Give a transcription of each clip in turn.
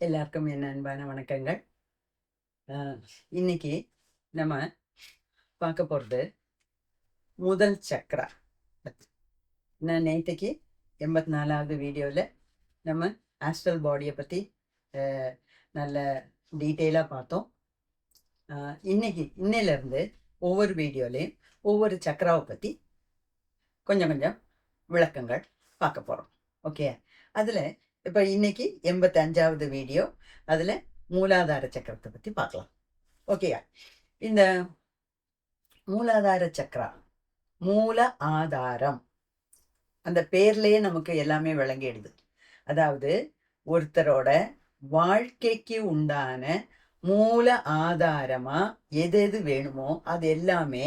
எல்லாருக்கும் என் அன்பான வணக்கங்கள். இன்னைக்கு நம்ம பார்க்க போகிறது முதல் சக்ரா. நான் நேற்றுக்கு 84வது வீடியோவில் நம்ம ஆஸ்ட்ரல் பாடியை பற்றி நல்ல டீட்டெயிலாக பார்த்தோம். இன்னையிலேருந்து ஒவ்வொரு வீடியோலையும் ஒவ்வொரு சக்ராவை பற்றி கொஞ்சம் கொஞ்சம் விளக்கங்கள் பார்க்க போகிறோம். ஓகே, அதில் இப்போ இன்னைக்கு 85வது வீடியோ. அதில் மூலாதார சக்கரத்தை பற்றி பார்க்கலாம். ஓகேயா? இந்த மூலாதார சக்கரா, மூல ஆதாரம், அந்த பேர்லயே நமக்கு எல்லாமே விளங்கிடுது. அதாவது ஒருத்தரோட வாழ்க்கைக்கு உண்டான மூல ஆதாரமா எது எது வேணுமோ அது எல்லாமே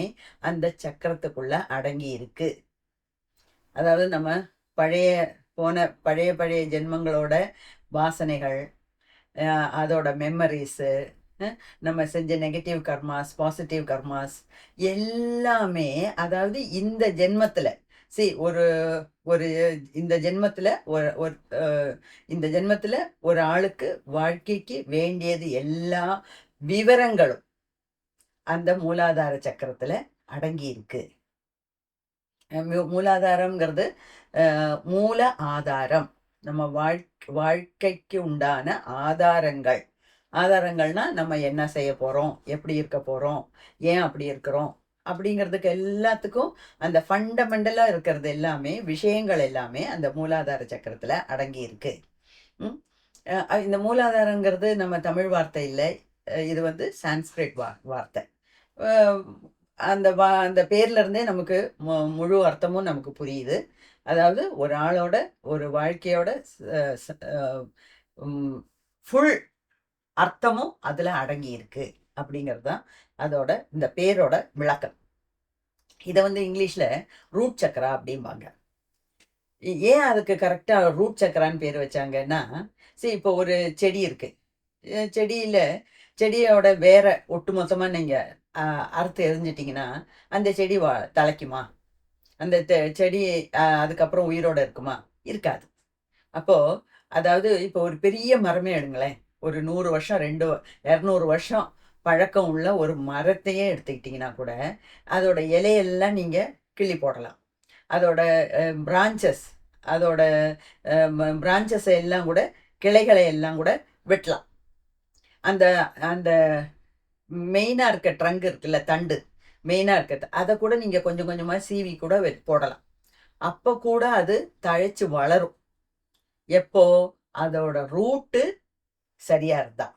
அந்த சக்கரத்துக்குள்ள அடங்கி இருக்கு. அதாவது நம்ம பழைய ஜென்மங்களோட வாசனைகள், அதோட மெமரிஸு, நம்ம செஞ்ச நெகட்டிவ் கர்மாஸ், பாசிட்டிவ் கர்மாஸ் எல்லாமே, அதாவது இந்த ஜென்மத்தில் ஒரு ஒரு இந்த ஜென்மத்தில் இந்த ஜென்மத்தில் ஒரு ஆளுக்கு வாழ்க்கைக்கு வேண்டியது எல்லா விவரங்களும் அந்த மூலாதார சக்கரத்தில் அடங்கி இருக்கு. மூலாதாரம்ங்கிறது மூல ஆதாரம், நம்ம வாழ்க்கைக்கு உண்டான ஆதாரங்கள்னா நம்ம என்ன செய்ய போகிறோம், எப்படி இருக்க போகிறோம், ஏன் அப்படி இருக்கிறோம் அப்படிங்கிறதுக்கு எல்லாத்துக்கும் அந்த ஃபண்டமெண்டலாக இருக்கிறது எல்லாமே, விஷயங்கள் எல்லாமே அந்த மூலாதார சக்கரத்தில் அடங்கி இருக்கு. இந்த மூலாதாரங்கிறது நம்ம தமிழ் வார்த்தை இல்லை, இது சான்ஸ்கிரிட் வார்த்தை. அந்த பேர்ல இருந்தே நமக்கு முழு அர்த்தமும் நமக்கு புரியுது. அதாவது ஒரு ஆளோட ஒரு வாழ்க்கையோட ஃபுல் அர்த்தமும் அதுல அடங்கி இருக்கு அப்படிங்கிறது தான் அதோட இந்த பேரோட விளக்கம். இதை இங்கிலீஷ்ல ரூட் சக்கரா அப்படிம்பாங்க. ஏன் அதுக்கு கரெக்டா ரூட் சக்கரான்னு பேர் வச்சாங்கன்னா, சரி, இப்போ ஒரு செடி இருக்கு. செடியோட வேற ஒட்டுமொத்தமா நீங்க அறுத்து எரிஞ்சிட்டிங்கன்னா அந்த செடி தலைக்குமா? அந்த செடி அதுக்கப்புறம் உயிரோட இருக்குமா? இருக்காது. அப்போ அதாவது இப்போ ஒரு பெரிய மரமே எடுங்களேன், ஒரு 100 வருஷம் 200 வருஷம் பழக்கம் உள்ள ஒரு மரத்தையே எடுத்துக்கிட்டிங்கன்னா கூட அதோட இலையெல்லாம் நீங்கள் கிள்ளி போடலாம். அதோட பிரான்ச்சஸை எல்லாம் கூட, கிளைகளை எல்லாம் கூட வெட்டலாம். அந்த அந்த மெயினாக இருக்க ட்ரங்க் இருக்குல்ல, தண்டு மெயினாக இருக்கிறது, அதை கூட நீங்கள் கொஞ்சம் கொஞ்சமாக சீவி கூட போடலாம். அப்போ கூட அது தழைச்சு வளரும். எப்போ? அதோட ரூட்டு சரியா இருந்தா.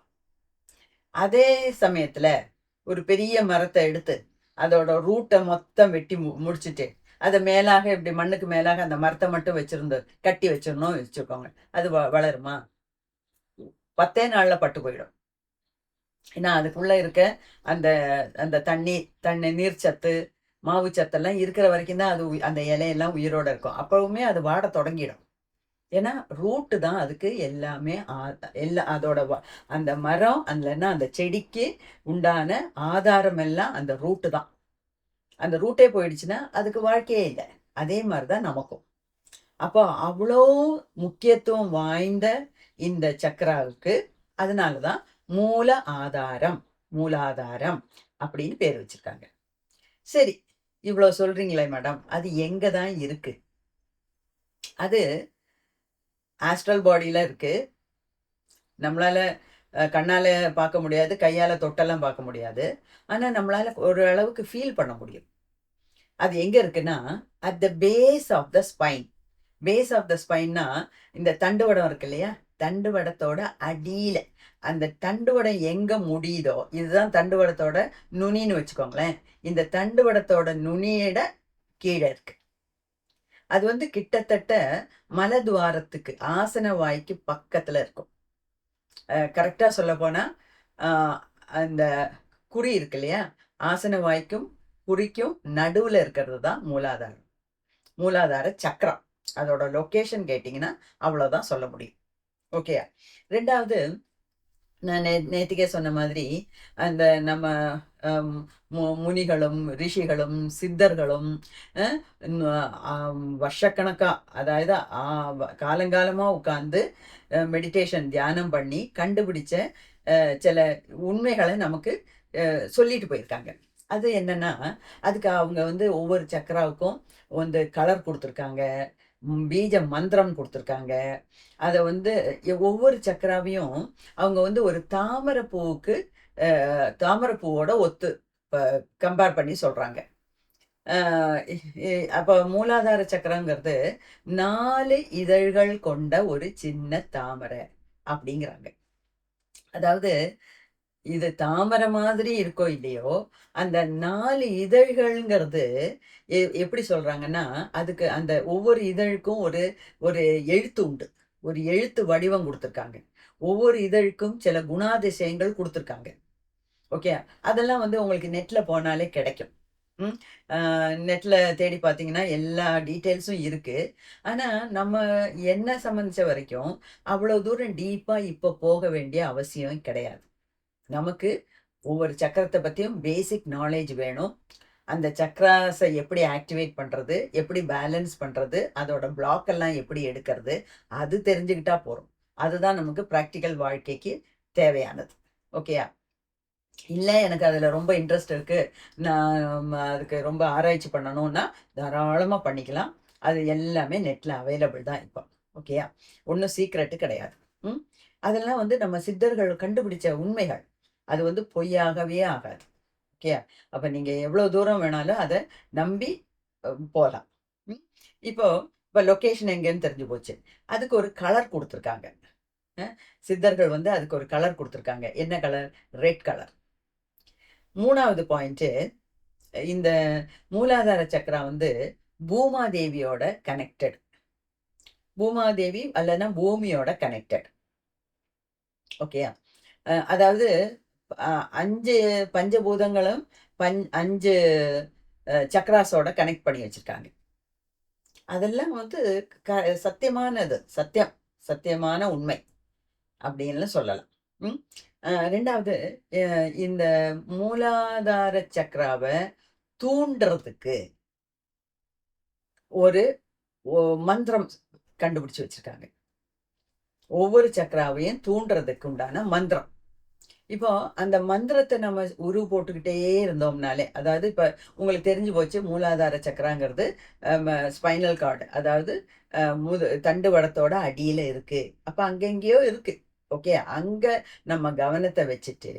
அதே சமயத்துல ஒரு பெரிய மரத்தை எடுத்து அதோட ரூட்டை மொத்தம் வெட்டி முடிச்சுட்டு அதை மேலாக இப்படி மண்ணுக்கு மேலாக அந்த மரத்தை மட்டும் வச்சிருந்து கட்டி வச்சிடணும் வச்சுக்கோங்க, அது வளருமா? 10 நாள்ல பட்டு போயிடும். ஏன்னா அதுக்குள்ள இருக்க அந்த அந்த நீர் சத்து, மாவு சத்தெல்லாம் இருக்கிற வரைக்கும் தான் அது அந்த இலையெல்லாம் உயிரோட இருக்கும். அப்பவுமே அது வாட தொடங்கிடும். ஏன்னா ரூட்டு தான் அதுக்கு எல்லாமே. அதோட அந்த மரம் அந்த செடிக்கு உண்டான ஆதாரம் எல்லாம் அந்த ரூட்டு தான். அந்த ரூட்டே போயிடுச்சுன்னா அதுக்கு வாழ்க்கையே இல்லை. அதே மாதிரிதான் நமக்கும். அப்போ அவ்வளோ முக்கியத்துவம் வாய்ந்த இந்த சக்கராவுக்கு அதனாலதான் மூலாதாரம் அப்படின்னு பேர் வச்சிருக்காங்க. சரி, இவ்வளவு சொல்றீங்களே மேடம், அது எங்க தான் இருக்கு? அது ஆஸ்ட்ரல் பாடியில இருக்கு. நம்மளால கண்ணால பார்க்க முடியாது, கையால தொட்டெல்லாம் பார்க்க முடியாது. ஆனா நம்மளால ஒரு அளவுக்கு ஃபீல் பண்ண முடியும். அது எங்க இருக்குன்னா, at the base of the spine. Base of the ஸ்பைன்னா இந்த தண்டுவடம் இருக்கு இல்லையா, தண்டுவடத்தோட அடியில, அந்த தண்டுவடம் எங்க முடியுதோ, இதுதான் தண்டுவடத்தோட நுனின்னு வச்சுக்கோங்களேன். இந்த தண்டுவடத்தோட நுனியிட கீழே இருக்கு. அது கிட்டத்தட்ட மலதுவாரத்துக்கு, ஆசன வாய்க்கு பக்கத்துல இருக்கும். கரெக்டா சொல்ல போனா அந்த குறி இருக்கு இல்லையா, ஆசன வாய்க்கும் குறிக்கும் நடுவுல இருக்கிறது தான் மூலாதார சக்கரம். அதோட லொக்கேஷன் கேட்டிங்கன்னா அவ்வளோதான் சொல்ல முடியும். ஓகேயா? ரெண்டாவது, நான் நேத்திக்கே சொன்ன மாதிரி அந்த நம்ம முனிகளும் ரிஷிகளும் சித்தர்களும் வருஷக்கணக்காக, அதாவது காலங்காலமாக உட்காந்து மெடிடேஷன் தியானம் பண்ணி கண்டுபிடிச்ச சில உண்மைகளை நமக்கு சொல்லிட்டு போயிருக்காங்க. அது என்னன்னா, அதுக்கு அவங்க வந்து ஒவ்வொரு சக்கராவுக்கும் வந்து கலர் கொடுத்துருக்காங்க, பீஜ மந்திரம் கொடுத்துருக்காங்க. அதை வந்து ஒவ்வொரு சக்கராவையும் அவங்க வந்து ஒரு தாமரைப்பூவுக்கு தாமரைப்பூவோட ஒத்து கம்பேர் பண்ணி சொல்கிறாங்க. அப்போ மூலாதார சக்கரங்கிறது 4 இதழ்கள் கொண்ட ஒரு சின்ன தாமரை அப்படிங்கிறாங்க. அதாவது இது தாமரை மாதிரி இருக்கோ இல்லையோ, அந்த 4 இதழ்கள்ங்கிறது எப்படி சொல்றாங்கன்னா, அதுக்கு அந்த ஒவ்வொரு இதழுக்கும் ஒரு ஒரு எழுத்து உண்டு. ஒரு எழுத்து வடிவம் குடுத்துருக்காங்க. ஒவ்வொரு இதழுக்கும் சில குணாதிசயங்கள் குடுத்துருக்காங்க. ஓகே. அதெல்லாம் வந்து உங்களுக்கு நெட்ல போனாலே கிடைக்கும். ம். நெட்ல தேடி பார்த்தீங்கன்னா, எல்லா டீட்டெயில்ஸும் இருக்கு. ஆனா, நம்ம என்ன சம்மந்திச்ச வரைக்கும், அவ்வளோ தூரம் டீப்பா இப்ப போக வேண்டிய அவசியம் கிடையாது. நமக்கு ஒவ்வொரு சக்கரத்தை பற்றியும் பேசிக் நாலேஜ் வேணும். அந்த சக்ராஸை எப்படி ஆக்டிவேட் பண்ணுறது, எப்படி பேலன்ஸ் பண்ணுறது, அதோட பிளாக் எல்லாம் எப்படி எடுக்கிறது, அது தெரிஞ்சுக்கிட்டா போகிறோம். அதுதான் நமக்கு ப்ராக்டிக்கல் வாழ்க்கைக்கு தேவையானது. ஓகேயா? இல்லை எனக்கு அதில் ரொம்ப இன்ட்ரெஸ்ட் இருக்குது, நான் அதுக்கு ரொம்ப ஆராய்ச்சி பண்ணணும்னா தாராளமாக பண்ணிக்கலாம். அது எல்லாமே நெட்டில் அவைலபிள் தான் இப்போ. ஓகேயா? ஒன்றும் சீக்ரெட்டு கிடையாது. அதெல்லாம் வந்து நம்ம சித்தர்கள் கண்டுபிடிச்ச உண்மைகள். அது வந்து பொய்யாகவே ஆகாது. ஓகே. அப்போ நீங்கள் எவ்வளோ தூரம் வேணாலும் அதை நம்பி போகலாம். இப்போ இப்போ லொக்கேஷன் எங்கேன்னு தெரிஞ்சு போச்சு. அதுக்கு ஒரு கலர் கொடுத்துருக்காங்க. சித்தர்கள் வந்து அதுக்கு ஒரு கலர் கொடுத்துருக்காங்க. என்ன கலர்? Red colour. 3வது பாயிண்ட்டு, இந்த மூலாதார சக்கரா வந்து பூமாதேவியோட கனெக்டட். பூமாதேவி அல்லனா பூமியோட கனெக்டட். ஓகே. அதாவது 5 பஞ்சபூதங்களும் 5 சக்ராஸோட கனெக்ட் பண்ணி வச்சிருக்காங்க. அதெல்லாம் வந்து சத்தியமானது, சத்தியமான உண்மை அப்படின்னு சொல்லலாம். 2வது, இந்த மூலாதார சக்கராவை தூண்டுறதுக்கு ஒரு மந்திரம் கண்டுபிடிச்சு வச்சிருக்காங்க. ஒவ்வொரு சக்கராவையும் தூண்டுறதுக்கு உண்டான மந்திரம். இப்போ அந்த மந்திரத்தை நம்ம உரு போட்டுக்கிட்டே இருந்தோம்னாலே, அதாவது இப்போ உங்களுக்கு தெரிஞ்சு போச்சு மூலாதார சக்கராங்கிறது ஸ்பைனல் கார்டு, அதாவது தண்டுவடத்தோட அடியில் இருக்குது. அப்போ அங்கெங்கேயோ இருக்குது. ஓகே. அங்கே நம்ம கவனத்தை வச்சுட்டு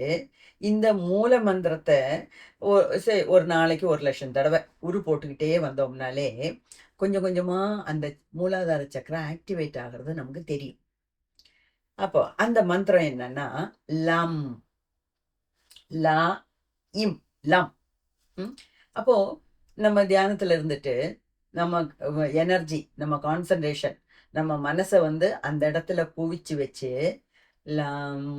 இந்த மூல மந்திரத்தை ஒரு நாளைக்கு 1,00,000 தடவை உரு போட்டுக்கிட்டே வந்தோம்னாலே கொஞ்சம் கொஞ்சமாக அந்த மூலாதார சக்கரம் ஆக்டிவேட் ஆகிறது நமக்கு தெரியும். அப்போ அந்த மந்திரம் என்னன்னா லம், லா, இம், லம். அப்போ நம்ம தியானத்துல இருந்துட்டு நம்ம எனர்ஜி, நம்ம கான்சன்ட்ரேஷன், நம்ம மனசை வந்து அந்த இடத்துல குவிச்சு வச்சு லம்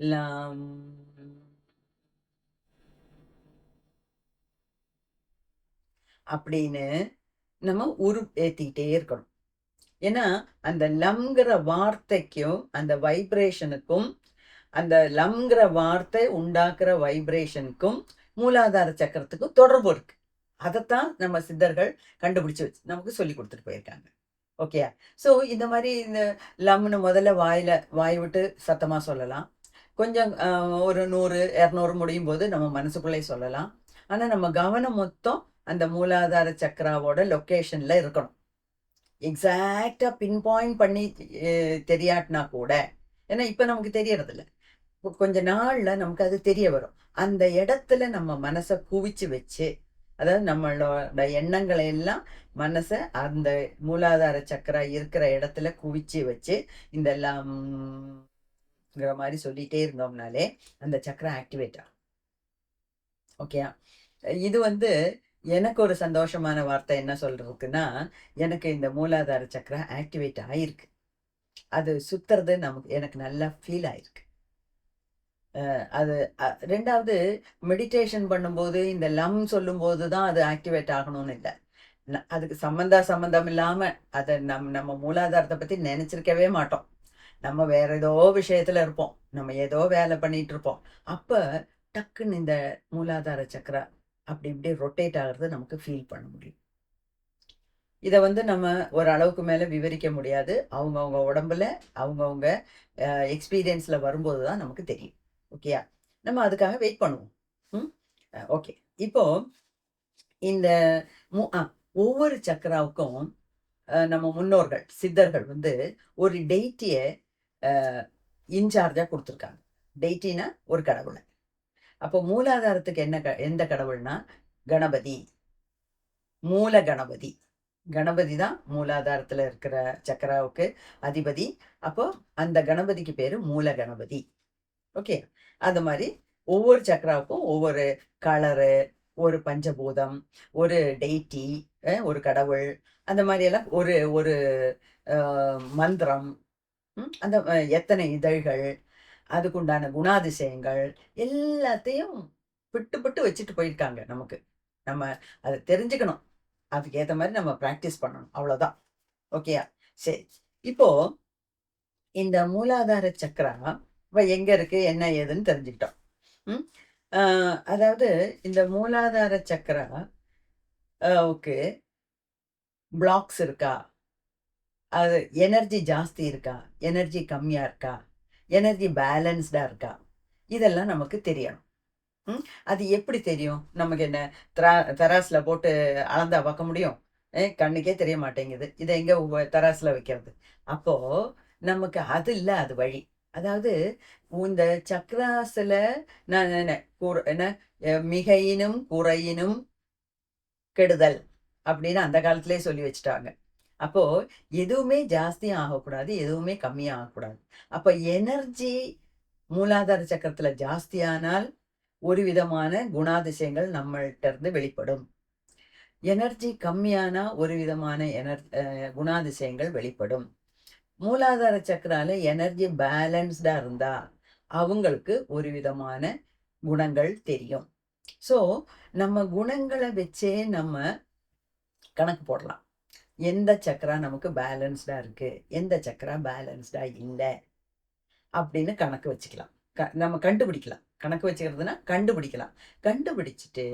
லம் அப்படின்னு நம்ம ஏத்திக்கிட்டே இருக்கணும். ஏன்னா அந்த லம்ங்கிற வார்த்தைக்கும் அந்த வைப்ரேஷனுக்கும், அந்த லம்ங்கிற வார்த்தை உண்டாக்குற வைப்ரேஷனுக்கும் மூலாதார சக்கரத்துக்கும் தொடர்பு இருக்கு. அதைத்தான் நம்ம சித்தர்கள் கண்டுபிடிச்சு வச்சு நமக்கு சொல்லி கொடுத்துட்டு போயிருக்காங்க. ஓகே. ஸோ இந்த மாதிரி இந்த லம்னு முதல்ல வாய் விட்டு சத்தமாக சொல்லலாம். கொஞ்சம் ஒரு 100, 200 முடியும் போது நம்ம மனசுக்குள்ளே சொல்லலாம். ஆனால் நம்ம கவனம் மொத்தம் அந்த மூலாதார சக்கராவோட லொக்கேஷனில் இருக்கணும். எக்ஸாக்டாக பின் பாயிண்ட் பண்ணி தெரியாட்டினா கூட, ஏன்னா இப்போ நமக்கு தெரியறதில்ல, கொஞ்ச நாளில் நமக்கு அது தெரிய வரும். அந்த இடத்துல நம்ம மனசை குவிச்சு வச்சு, அதாவது நம்மளோட எண்ணங்களை எல்லாம் மனசை அந்த மூலாதார சக்கரா இருக்கிற இடத்துல குவிச்சு வச்சு இந்த எல்லாம்ங்கிற மாதிரி சொல்லிகிட்டே இருந்தோம்னாலே அந்த சக்கரா ஆக்டிவேட் ஆகும். ஓகே. இது வந்து எனக்கு ஒரு சந்தோஷமான வார்த்தை என்ன சொல்றதுக்குன்னா, எனக்கு இந்த மூலாதார சக்கரா ஆக்டிவேட் ஆயிருக்கு. அது சுத்துறது எனக்கு நல்லா ஃபீல் ஆயிருக்கு. அது 2வது மெடிடேஷன் பண்ணும்போது இந்த லம் சொல்லும்போது தான் அது ஆக்டிவேட் ஆகணும்னு இல்லை. அதுக்கு சம்பந்தம் இல்லாமல் அதை நம்ம மூலாதாரத்தை பற்றி நினச்சிருக்கவே மாட்டோம். நம்ம வேற ஏதோ விஷயத்துல இருப்போம், நம்ம ஏதோ வேலை பண்ணிட்டு இருப்போம். அப்ப டக்குன்னு இந்த மூலாதார சக்கரா அப்படி இப்படி ரொட்டேட் ஆகுறது நமக்கு ஃபீல் பண்ண முடியும். இத வந்து நம்ம ஒரு அளவுக்கு மேல விவரிக்க முடியாது. அவங்கவங்க உடம்புல, அவங்கவங்க எக்ஸ்பீரியன்ஸ்ல வரும்போது தான் நமக்கு தெரியும். ஓகேயா? நம்ம அதுக்காக வெயிட் பண்ணுவோம். ம். ஓகே. இப்போ இந்த மு அ ஒவ்வொரு சக்கராவுக்கும் நம்ம முன்னோர்கள், சித்தர்கள் வந்து ஒரு டெய்ட்டிய அ இன்சார்ஜா குடுத்துருக்காங்க. டெய்ட்டினா ஒரு கடவுள. அப்போ மூலாதாரத்துக்கு எந்த கடவுள்னா, கணபதி. மூல கணபதி. கணபதி தான் மூலாதாரத்துல இருக்கிற சக்கராவுக்கு அதிபதி. அப்போ அந்த கணபதிக்கு பேரு மூல கணபதி. ஓகே. அது மாரி ஒவ்வொரு சக்கராவுக்கும் ஒவ்வொரு கலரு, ஒரு பஞ்சபூதம், ஒரு டெய்டி, ஒரு கடவுள், அந்த மாரியெல்லாம் ஒரு ஒரு அ மந்திரம், அந்த எத்தனை இதழ்கள், அதுக்குண்டான குணாதிசயங்கள் எல்லாத்தையும் பிட்டு பிட்டு வச்சுட்டு போயிருக்காங்க நமக்கு. நம்ம அத தெரிஞ்சுக்கணும். அதுக்கு ஏத்த மாரி நம்ம பிராக்டிஸ் பண்ணணும். அவ்வளோதான். ஓகேயா? சரி. இப்போ இந்த மூலாதார சக்ரா எங்க இருக்கு? என்ன ஏதுன்னு தெரிஞ்சுக்கிட்டோம். ம். அ அதாவது இந்த மூலாதார சக்ரா வுக்கு பிளாக்ஸ் இருக்கா? அது எனர்ஜி ஜாஸ்தி இருக்கா? எனர்ஜி கம்மியா இருக்கா? எனர்ஜி பேலன்ஸ்டா இருக்கா? இதெல்லாம் நமக்கு தெரியணும். ம். அது எப்படி தெரியும்? நமக்கு என்ன தரா தராசுல போட்டு அளந்தா பார்க்க முடியும்? கண்ணுக்கே தெரிய மாட்டேங்குது. இத எங்க தராசுல வைக்கிறது? அப்போ நமக்கு அது இல்ல அது வழி. அதாவது இந்த சக்ராஸ்ல நான் என்ன என்ன மிகையினும் குறையினும் கெடுதல் அப்படின்னு அந்த காலத்திலேயே சொல்லி வச்சுட்டாங்க. அப்போ எதுவுமே ஜாஸ்தியும் ஆகக்கூடாது, எதுவுமே கம்மியும் ஆகக்கூடாது. அப்ப எனர்ஜி மூலாதார சக்கரத்துல ஜாஸ்தியானால் ஒரு விதமான குணாதிசயங்கள் நம்மள்ட்ட இருந்து வெளிப்படும். எனர்ஜி கம்மியானா ஒரு விதமான குணாதிசயங்கள் வெளிப்படும். மூலாதார சக்கரால எனர்ஜி பேலன்ஸ்டா இருந்தா அவங்களுக்கு ஒரு விதமான குணங்கள் தெரியும். ஸோ நம்ம குணங்கள வச்சே நம்ம கணக்கு போடலாம். எந்த சக்கரா நமக்கு பேலன்ஸ்டா இருக்கு, எந்த சக்கரா பேலன்ஸ்டா இல்ல அப்படின்னு கணக்கு வச்சுக்கலாம். நம்ம கண்டுபிடிக்கலாம். கணக்கு வச்சுக்கிறதுனா கண்டுபிடிக்கலாம். கண்டுபிடிச்சுட்டு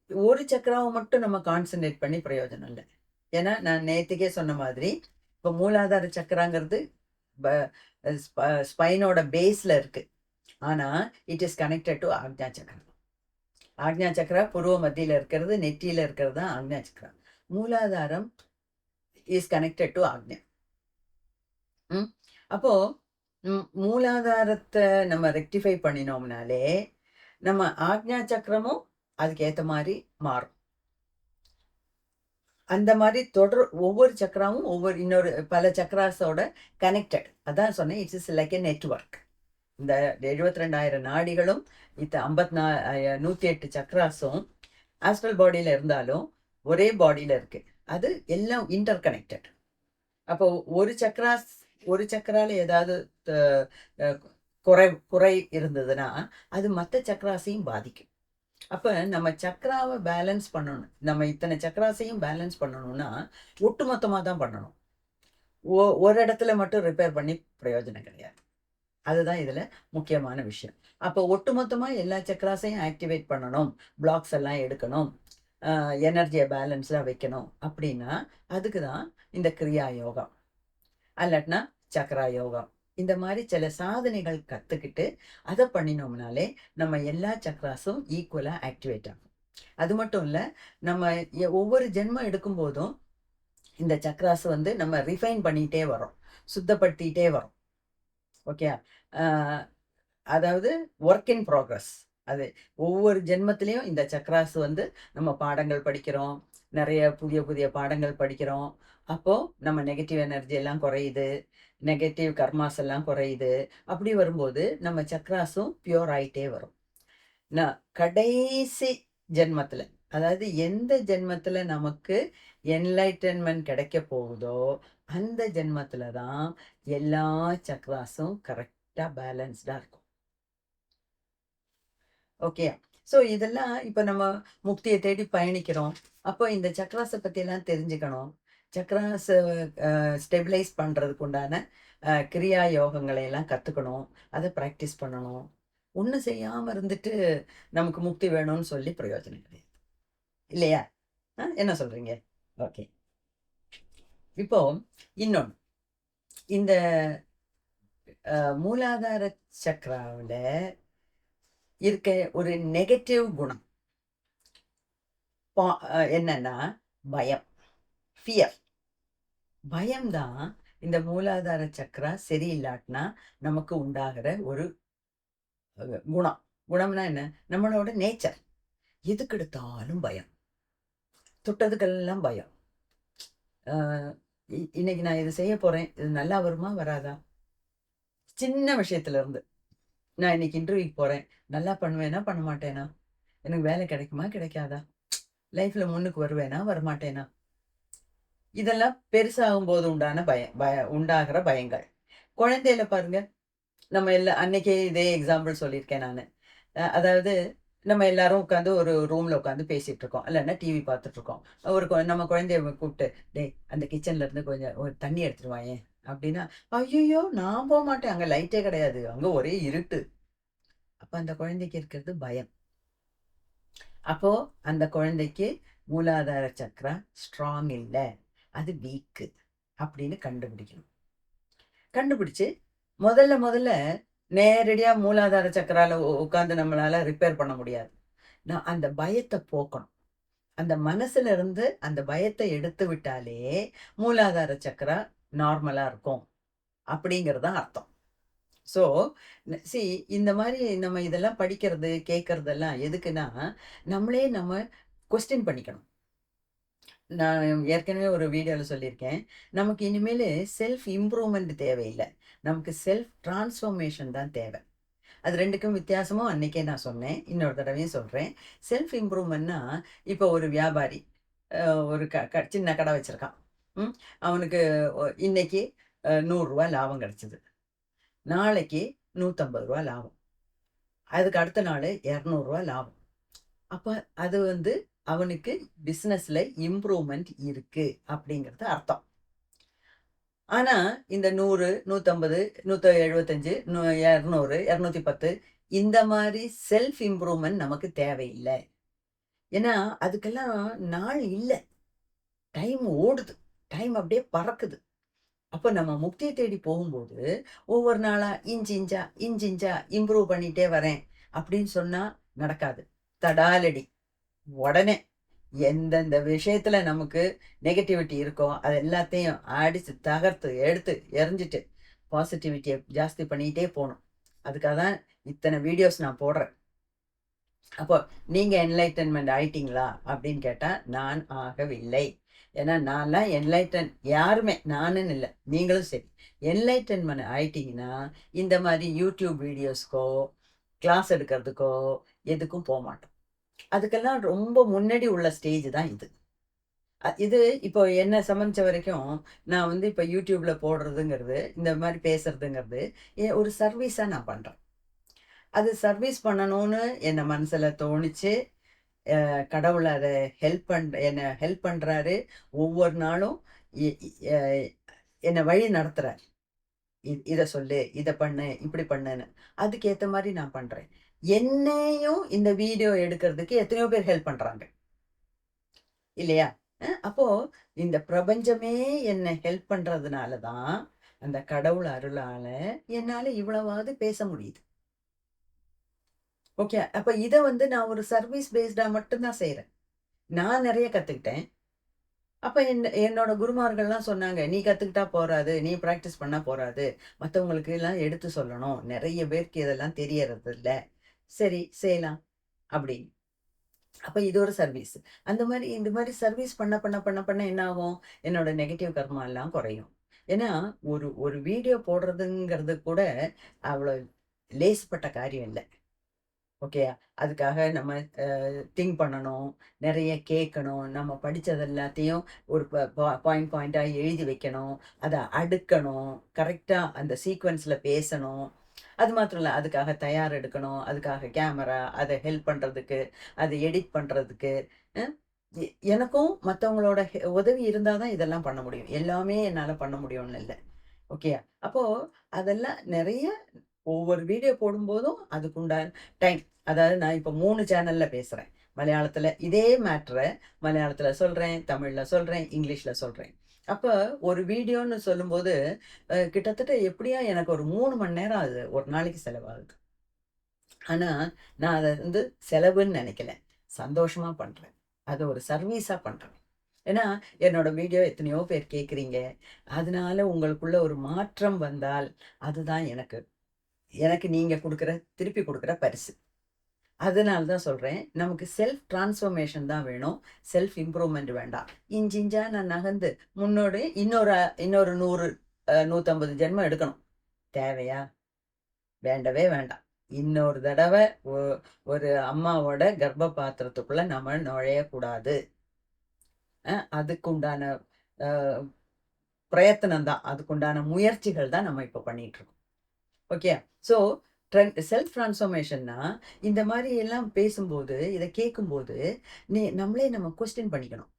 ஒரு சக்கராவை மட்டும் நம்ம கான்சன்ட்ரேட் பண்ணி பிரயோஜனம் இல்ல. ஏன்னா நான் நேத்துக்கே சொன்ன மாதிரி, இப்போ மூலாதார சக்கராங்கிறது ப ஸ்பைனோட பேஸ்ல இருக்கு. ஆனா it is connected to Ajna chakra. Ajna chakra புருவ மத்தியில இருக்கிறது, நெற்றியில இருக்கிறது தான் ஆக்ஞா சக்கரா. மூலாதாரம் இஸ் கனெக்டட் டு ஆக்ஞா. ம். அப்போ மூலாதாரத்த நம்ம ரெக்டிஃபை பண்ணினோம்னாலே, நம்ம ஆக்ஞா சக்கரமும் அதுக்கு ஏத்த மாரி மாறும். அந்த மாரி ஒவ்வொரு சக்கராவும் ஒவ்வொரு இன்னொரு பல சக்கராஸோட கனெக்டட். அதான் சொன்னேன். It is like a network. இந்த 72,000 நாடிகளும், 108 சக்ராஸும் ஆஸ்ட்ரல் பாடியில இருந்தாலும், ஒரே பாடியில இருக்கு. அது எல்லாம் இன்டர் கனெக்டட். அப்போ ஒரு சக்கரால ஏதாவது த அ குறை குறை இருந்ததுன்னா, அது மத்த சக்ராஸையும் பாதிக்கும். அப்ப நம்ம சக்ராவ பேலன்ஸ் பண்ணணும். நம்ம இத்தனை சக்ராஸையும் பேலன்ஸ் பண்ணணும்னா, ஒட்டுமொத்தமா தான் பண்ணணும். ஒரு இடத்துல மட்டும் ரிப்பேர் பண்ணி பிரயோஜனம் கிடையாது. அதுதான் இதுல முக்கியமான விஷயம். அப்போ ஒட்டுமொத்தமா எல்லா சக்ராஸையும் ஆக்டிவேட் பண்ணணும். பிளாக்ஸ் எல்லாம் எடுக்கணும். எனர்ஜிய பேலன்ஸ்டா வைக்கணும். அப்படின்னா, அதுக்கு தான் இந்த கிரியா யோகா. அல்லாட்டினா சக்ரா யோகா. இந்த மாரி சில சாதனைகள் கத்துக்கிட்டு, அத பண்ணினோம்னாலே, நம்ம எல்லா சக்ராஸும் ஈக்குவலா ஆக்டிவேட் ஆகும். அது மட்டும் இல்ல, நம்ம ஒவ்வொரு ஜென்மம் எடுக்கும்போதும், இந்த சக்ராஸ வந்து நம்ம ரிஃபைன் பண்ணிட்டே வரோம். சுத்தப்படுத்திட்டே வரோம். ஓகேயா? அ அதாவது வொர்க் இன் ப்ராக்ரஸ். அது ஒவ்வொரு ஜென்மத்திலயும் இந்த சக்ராஸ் வந்து நம்ம பாடங்கள் படிக்கிறோம். நெறைய புதிய புதிய பாடங்கள் படிக்கிறோம். அப்போ நம்ம நெகட்டிவ் எனர்ஜி எல்லாம் குறையுது. நெகட்டிவ் கர்மாஸ் எல்லாம் குறையுது. அப்படி வரும்போது நம்ம சக்ராஸும் பியூர் ஆயிட்டே வரும். கடைசி ஜென்மத்துல, அதாவது எந்த ஜென்மத்துல நமக்கு என்லைட்டன்மென்ட் கிடைக்க போகுதோ, அந்த ஜென்மத்துல தான் எல்லா சக்ராஸும் கரெக்ட்டா பேலன்ஸ்டா இருக்கும். ஓகே. ஸோ இதெல்லாம் இப்ப நம்ம முக்திய தேடி பயணிக்கிறோம். அப்போ இந்த சக்ராஸ பத்தியெல்லாம் தெரிஞ்சுக்கணும். சக்ராஸ ஸ்டெபிலைஸ் பண்ணுறதுக்கு உண்டான கிரியா யோகங்களை எல்லாம் கற்றுக்கணும். அதை ப்ராக்டிஸ் பண்ணணும். ஒன்றும் செய்யாமல் இருந்துட்டு நமக்கு முக்தி வேணும்னு சொல்லி பிரயோஜனம் கிடையாது, இல்லையா? என்ன சொல்கிறீங்க? ஓகே. இப்போ இன்னொன்று, இந்த மூலாதார சக்ராவில் இருக்க ஒரு நெகட்டிவ் குணம் என்னன்னா பயம், ஃபியர். பயம்தான் இந்த மூலாதார சக்ரா சரியில்லாட்டினா நமக்கு உண்டாகிற ஒரு குணம். குணம்னா என்ன? நம்மளோட நேச்சர். எதுக்கு எடுத்தாலும் பயம், தொட்டதுக்கெல்லாம் பயம். இன்னைக்கு நான் இது செய்ய போறேன், இது நல்லா வருமா வராதா? சின்ன விஷயத்துல இருந்து, நான் இன்னைக்கு இன்டர்வியூக்கு போறேன், நல்லா பண்ணுவேனா பண்ண மாட்டேனா, எனக்கு வேலை கிடைக்குமா கிடைக்காதா, லைஃப்ல முன்னுக்கு வருவேனா வரமாட்டேனா, இதெல்லாம் பெருசாகும் போது உண்டான உண்டாகிற பயங்கள். குழந்தையில பாருங்க, நம்ம எல்லாம் அன்னைக்கே இதே எக்ஸாம்பிள் சொல்லியிருக்கேன் நான். அதாவது நம்ம எல்லாரும் உட்காந்து ஒரு ரூம்ல உட்காந்து பேசிட்டு இருக்கோம், இல்லைன்னா டிவி பார்த்துட்டு இருக்கோம். நம்ம குழந்தைய கூப்பிட்டு, டே அந்த கிச்சன்ல இருந்து கொஞ்சம் ஒரு தண்ணி எடுத்துருவாயேன் அப்படின்னா, ஐயோ நான் போக மாட்டேன், அங்க லைட்டே கிடையாது, அங்க ஒரே இருட்டு. அப்ப அந்த குழந்தைக்கு இருக்கிறது பயம். அப்போ அந்த குழந்தைக்கு மூலாதார சக்ரா ஸ்ட்ராங் இல்லை, அது வீக்கு அப்படின்னு கண்டுபிடிக்கணும். கண்டுபிடிச்சு முதல்ல நேரடியா மூலாதார சக்கரால உட்காந்து நம்மளால ரிப்பேர் பண்ண முடியாது. நான் அந்த பயத்தை போக்கணும். அந்த மனசுல இருந்து அந்த பயத்தை எடுத்து விட்டாலே மூலாதார சக்கரா நார்மலா இருக்கும் அப்படிங்கிறதான் அர்த்தம். ஸோ இந்த மாதிரி நம்ம இதெல்லாம் படிக்கிறது கேட்கறதெல்லாம் எதுக்குன்னா, நம்மளே நம்ம கொஸ்டின் பண்ணிக்கணும். நான் ஏற்கனவே ஒரு வீடியோவில் சொல்லியிருக்கேன், நமக்கு இனிமேல் செல்ஃப் இம்ப்ரூவ்மெண்ட் தேவையில்லை, நமக்கு செல்ஃப் டிரான்ஸ்ஃபர்மேஷன் தான் தேவை. அது ரெண்டுக்கும் வித்தியாசமும் அன்னைக்கே நான் சொன்னேன், இன்னொரு தடவையும் சொல்கிறேன். செல்ஃப் இம்ப்ரூவ்மெண்ட்னா, இப்போ ஒரு வியாபாரி ஒரு சின்ன கடை வச்சுருக்கான். அவனுக்கு இன்னைக்கு 100 ரூபா லாபம் கிடச்சிது, நாளைக்கு 150 ரூபா லாபம், அதுக்கு அடுத்த நாள் 200 ரூபா லாபம். அப்போ அது அவனுக்கு பிஸ்னஸில் இம்ப்ரூவ்மெண்ட் இருக்கு அப்படிங்கிறது அர்த்தம். ஆனா இந்த 100, 150, 175, 200, 210 இந்த மாதிரி செல்ஃப் இம்ப்ரூவ்மெண்ட் நமக்கு தேவையில்லை. ஏன்னா அதுக்கெல்லாம் நாள் இல்லை, டைம் ஓடுது, டைம் அப்படியே பறக்குது. அப்போ நம்ம முக்தியை தேடி போகும்போது ஒவ்வொரு நாளா இன்ச் இன்ச்சா இம்ப்ரூவ் பண்ணிட்டே வரேன் அப்படின்னு சொன்னா நடக்காது. தடாலடி உடனே எந்தெந்த விஷயத்துல நமக்கு நெகட்டிவிட்டி இருக்கோ அது எல்லாத்தையும் அடிச்சு தகர்த்து எடுத்து எரிஞ்சிட்டு பாசிட்டிவிட்டியை ஜாஸ்தி பண்ணிக்கிட்டே போகணும். அதுக்காக தான் இத்தனை வீடியோஸ் நான் போடுறேன். அப்போ நீங்க என்லைட்டன்மெண்ட் ஆயிட்டீங்களா அப்படின்னு கேட்டா நான் ஆகவில்லை. ஏன்னா நான்லாம் யாருமே, நானுன்னு இல்லை நீங்களும் சரி, என்லைட்டன்மெண்ட் ஆயிட்டீங்கன்னா இந்த மாதிரி யூடியூப் வீடியோஸ்க்கோ கிளாஸ் எடுக்கிறதுக்கோ எதுக்கும் போக மாட்டோம். அதுக்கெல்லாம் ரொம்ப முன்னாடி உள்ள ஸ்டேஜ் தான் இது. இது இப்போ என்ன சம்மந்திச்ச வரைக்கும் நான் இப்போ யூடியூப்ல போடுறதுங்கிறது, இந்த மாதிரி பேசுறதுங்கிறது ஒரு சர்வீஸாக நான் பண்ணுறேன். அது சர்வீஸ் பண்ணணும்னு என்னை மனசில் தோணிச்சு. கடவுள் அதை என்னை ஹெல்ப் பண்ணுறாரு. ஒவ்வொரு நாளும் என்னை வழி நடத்துகிறார். இதை சொல்லு, இதை பண்ணு, இப்படி பண்ணுன்னு. அதுக்கேற்ற மாதிரி நான் பண்ணுறேன். என்னையும் இந்த வீடியோ எடுக்கிறதுக்கு எத்தனையோ பேர் ஹெல்ப் பண்ணுறாங்க, இல்லையா? அப்போ இந்த பிரபஞ்சமே என்னை ஹெல்ப் பண்ணுறதுனால தான் அந்த கடவுள் அருளால என்னால் இவ்வளவாவது பேச முடியுது. ஓகே, அப்போ இதை நான் ஒரு சர்வீஸ் பேஸ்டாக மட்டும்தான் செய்கிறேன். நான் நிறைய கற்றுக்கிட்டேன். அப்போ என்னோட குருமார்கள்லாம் சொன்னாங்க, நீ கற்றுக்கிட்டா போறாது, நீ ப்ராக்டிஸ் பண்ணால் போறாது, மற்றவங்களுக்கு எல்லாம் எடுத்து சொல்லணும், நிறைய பேருக்கு இதெல்லாம் தெரியறது இல்லை, சரி செய்யலாம் அப்படின்னு. அப்போ இது ஒரு சர்வீஸ். இந்த மாதிரி சர்வீஸ் பண்ண பண்ண பண்ண பண்ண என்ன ஆகும்? என்னோட நெகட்டிவ் கர்மா எல்லாம் குறையும். ஏன்னா ஒரு வீடியோ போடுறதுங்கிறது கூட அவ்வளோ லேசுப்பட்ட காரியம் இல்லை. ஓகே, அதுக்காக நம்ம திங்க் பண்ணணும், நிறைய கேட்கணும், நம்ம படித்தது எல்லாத்தையும் ஒரு பாயிண்டாக எழுதி வைக்கணும், அதை அடுக்கணும், கரெக்டாக அந்த சீக்வன்ஸில் பேசணும். அது மாத்திரம் இல்லை, அதுக்காக தயார் எடுக்கணும், அதுக்காக கேமரா, அதை ஹெல்ப் பண்ணுறதுக்கு, அதை எடிட் பண்ணுறதுக்கு எனக்கும் மத்தவங்களோட உதவி இருந்தா தான் இதெல்லாம் பண்ண முடியும். எல்லாமே என்னால பண்ண முடியும்னு இல்ல. ஓகே. அப்போ அதெல்லாம் நெறைய ஒவ்வொரு வீடியோ போடும்போதும் அதுக்குண்டான டைம். அதாவது நான் இப்போ 3 சேனல்ல பேசுறேன். மலையாளத்தில இதே மேட்டர மலையாளத்தில சொல்றேன், தமிழ்ல சொல்றேன், இங்கிலீஷ்ல சொல்றேன். அப்ப ஒரு வீடியோன்னு சொல்லும்போது, கிட்டத்தட்ட எப்படியும் எனக்கு ஒரு 3 மணி நேரம் அது ஒரு நாளைக்கு செலவாகுது. ஆனா, நான் அத செலவுன்னு நெனைக்கல. சந்தோஷமா பண்றேன். அத ஒரு சர்வீஸா பண்றேன். ஏன்னா, என்னோட வீடியோ எத்தனையோ பேர் கேட்குறீங்க. அதனால உங்களுக்குள்ள ஒரு மாற்றம் வந்தால், அதுதான் எனக்கு எனக்கு நீங்க திருப்பி குடுக்குற பரிசு. அதனால தான் சொல்றேன். நமக்கு செல்ஃப் ட்ரான்ஸ்ஃபர்மேஷன் தான் வேணும். செல்ஃப் இம்ப்ரூவ்மென்ட் வேண்டாம். இஞ்சி இஞ்சா நான் நகர்ந்து முன்னோடு இன்னொரு 100 150 ஜென்மம் எடுக்கணும். தேவையா? வேண்டவே வேண்டாம். இன்னொரு தடவ ஒ ஒரு அம்மாவோட கர்ப்ப பாத்திரத்துக்குள்ள நம்ம நுழையக்கூடாது. அதுக்குண்டான அ பிரயத்தனம் தான். அதுக்குண்டான முயற்சிகள் தான் நம்ம இப்ப பண்ணிட்டு இருக்கோம். ஓகே. ஸோ செல்ஃப் ட்ரான்ஸ்ஃபர்மேஷன்னா, இந்த மாரி எல்லாம் பேசும்போது, இத கேட்கும்போது, நம்மளே நம்ம கொஸ்டின் பண்ணிக்கணும்.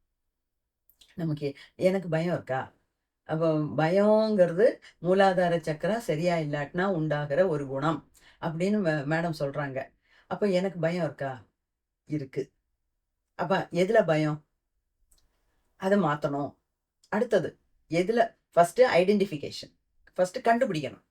நமக்கு எனக்கு பயம் இருக்கா? அப்போ பயம்ங்கிறது மூலாதார சக்கரா சரியா இல்லாட்டினா உண்டாகிற ஒரு குணம். அப்படின்னு மேடம் சொல்றாங்க. அப்ப எனக்கு பயம் இருக்கா? இருக்கு. அப்ப எதுல பயம்? அத மாத்தணும். அடுத்தது எதுல ஃபர்ஸ்ட்டு ஐடென்டிஃபிகேஷன். ஃபர்ஸ்ட்டு கண்டுபிடிக்கணும்.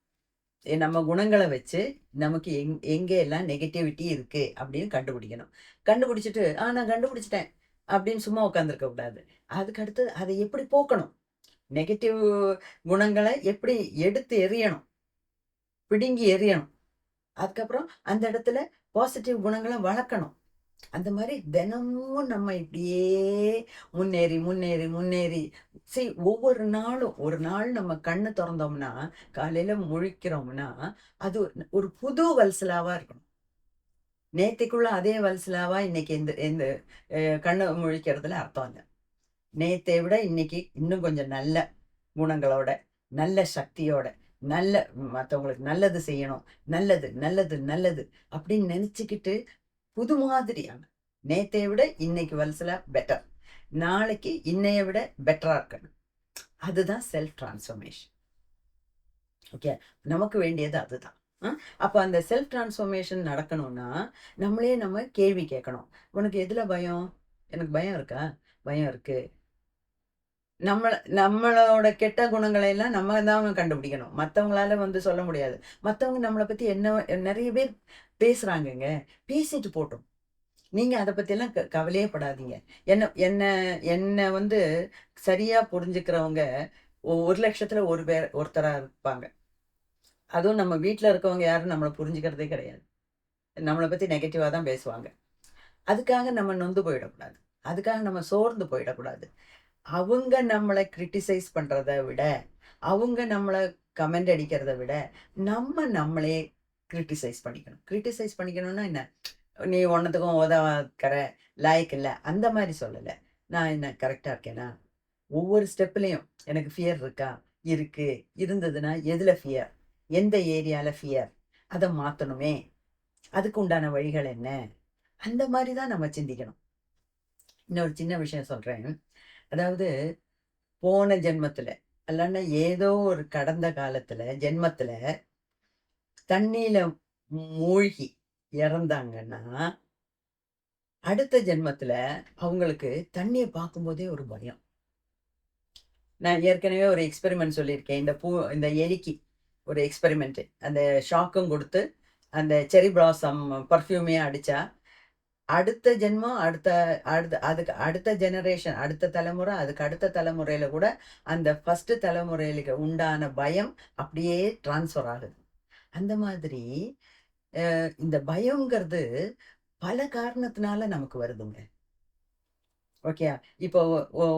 நம்ம குணங்கள வச்சு நமக்கு எங்க எல்லாம் நெகட்டிவிட்டி இருக்கு அப்படின்னு கண்டுபிடிக்கணும். கண்டுபிடிச்சுட்டு, நான் கண்டுபிடிச்சுட்டேன் அப்படின்னு சும்மா உட்கார்ந்திருக்க கூடாது. அதுக்கு அடுத்து அதை எப்படி போக்கணும்? நெகட்டிவ் குணங்கள எப்படி எடுத்து எறியணும்? பிடுங்கி எறியணும். அதுக்கப்புறம் அந்த இடத்துல பாசிட்டிவ் குணங்கள வளர்க்கணும். அந்த மாரி தினமும் நம்ம இப்படியே முன்னேறி, முன்னேறி, முன்னேறி ஒவ்வொரு நாளும் ஒரு நாள் நம்ம கண்ணு தொறந்தோம்னா, காலையில முழிக்கிறோம்னா, அது ஒரு புது வல்சலாவா இருக்கணும். நேத்தைக்குள்ள அதே வல்சலாவா இன்னைக்கு இந்த இந்த கண்ணு முழிக்கிறதுல அர்த்தம் இல்ல. நேத்தை விட இன்னைக்கு இன்னும் கொஞ்சம் நல்ல குணங்களோட, நல்ல சக்தியோட, நல்ல மத்தவங்களுக்கு நல்லது செய்யணும். நல்லது, நல்லது, நல்லது அப்படின்னு நெனச்சுக்கிட்டு புது மாதிரியான நேத்தைய விட இன்னைக்கு வல்சலா பெட்டர். நாளைக்கு இன்னைய விட பெட்டரா இருக்கணும். அதுதான் செல்ஃப் டிரான்ஸ்ஃபர்மேஷன். ஓகே. நமக்கு வேண்டியது அதுதான். அ அப்ப அந்த செல்ஃப் டிரான்ஸ்ஃபர்மேஷன் நடக்கணும்னா, நம்ம கேள்வி கேட்கணும். "உனக்கு எதுல பயம்?" "எனக்கு பயம் இருக்கா?" "பயம் இருக்கு." நம்மளோட கெட்ட குணங்களை எல்லாம் நம்ம தான் கண்டுபிடிக்கணும். மத்தவங்களால சொல்ல முடியாது. மத்தவங்க நம்மள பத்தி என்ன நெறைய பேர் பேசுறாங்கங்க. பேசிட்டு போட்டும். நீங்க அத பத்திலாம் கவலையே படாதீங்க. என்ன என்ன என்ன சரியா புரிஞ்சுக்கிறவங்க 1,00,000த்துல ஒருத்தரா இருப்பாங்க. அதுவும் நம்ம வீட்ல இருக்கவங்க யாரும் நம்மள புரிஞ்சுக்கிறதே கிடையாது. நம்மள பத்தி நெகட்டிவா தான் பேசுவாங்க. அதுக்காக நம்ம நொந்து போயிடக்கூடாது. அதுக்காக நம்ம சோர்ந்து போயிடக்கூடாது. அவங்க நம்மள கிரிட்டிசைஸ் பண்றத விட, அவங்க நம்மள கமெண்ட் அடிக்கிறத விட, நம்மளே கிரிட்டிசைஸ் பண்ணிக்கணும். கிரிட்டிசைஸ் பண்ணிக்கணும்னா என்ன? நீ ஒன்னத்துக்கும் உதவாக்கற, லாயக்கு இல்ல. அந்த மாரி சொல்லல. நான் என்ன கரெக்ட்டா இருக்கேனா? ஒவ்வொரு ஸ்டெப்லயும் எனக்கு ஃபியர் இருக்கா? இருக்கு. இருந்ததுன்னா எதுல ஃபியர்? எந்த ஏரியால ஃபியர்? அத மாத்தணுமே! அதுக்கு உண்டான வழிகள் என்ன? அந்த மாரி தான் நம்ம சிந்திக்கணும். இன்னொரு சின்ன விஷயம் சொல்றேன். அதாவது போன ஜென்மத்துல, அல்லன்னா ஏதோ ஒரு கடந்த காலத்துல, ஜென்மத்துல தண்ணீல மூழ்கி இறந்தாங்கன்னா, அடுத்த ஜென்மத்துல அவங்களுக்கு தண்ணிய பார்க்கும்போதே ஒரு பயம். நான் ஏற்கனவே ஒரு எக்ஸ்பெரிமெண்ட் சொல்லியிருக்கேன். இந்த எலிக்கு ஒரு எக்ஸ்பெரிமெண்ட். அந்த ஷாக்கும் குடுத்து, அந்த செர்ரி பிளாசம் பெர்ஃப்யூமையே அடிச்சா, அடுத்த ஜென்மம், அடுத்த அடுத்த அதுக்கு அடுத்த ஜெனரேஷன், அடுத்த தலைமுறை, அதுக்கு அடுத்த தலைமுறையில கூட அந்த ஃபர்ஸ்ட் தலைமுறையிலுக்கு உண்டான பயம் அப்படியே ட்ரான்ஸ்ஃபர் ஆகுது. அந்த மாதிரி இந்த பயம்ங்கிறது பல காரணத்தினால நமக்கு வருதுங்க. ஓகே. இப்போ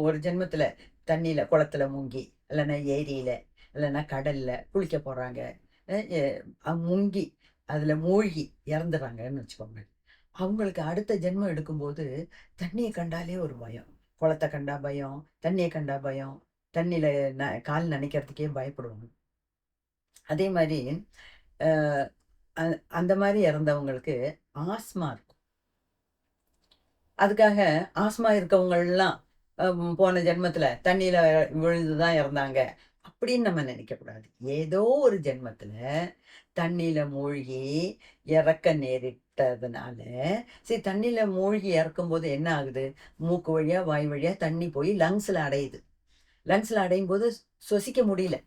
ஒரு ஜென்மத்தில தண்ணீல, குளத்தில முங்கி, இல்லன்னா ஏரியில, இல்லன்னா கடல்ல குளிக்க போறாங்க. அ எ முங்கி, அதில மூழ்கி இறந்துடுறாங்கன்னு வச்சுக்கோங்க. அவங்களுக்கு அடுத்த ஜென்மம் எடுக்கும்போது, தண்ணிய கண்டாலே ஒரு பயம். குளத்த கண்டா பயம், தண்ணிய கண்டா பயம். தண்ணீல கால் நனைக்கிறதுக்கே பயப்படுவாங்க. அதே மாரி அ அ அந்த மாரி இறந்தவங்களுக்கு ஆஸ்மா இருக்கும். அதுக்காக ஆஸ்மா இருக்கவங்கலாம் போன ஜென்மத்துல தண்ணீல விழுந்து தான் இறந்தாங்க அப்படின்னு நம்ம நினைக்கக்கூடாது. ஏதோ ஒரு ஜென்மத்துல தண்ணீல மூழ்கி இறக்க நேரிட்டதுனால, சரி தண்ணீல மூழ்கி இறக்கும்போது என்ன ஆகுது? மூக்கு வழியா, வாய் வழியா தண்ணி போய் லங்ஸ்ல அடையுது. லங்ஸ்ல அடையும் போது சுவாசிக்க முடியல.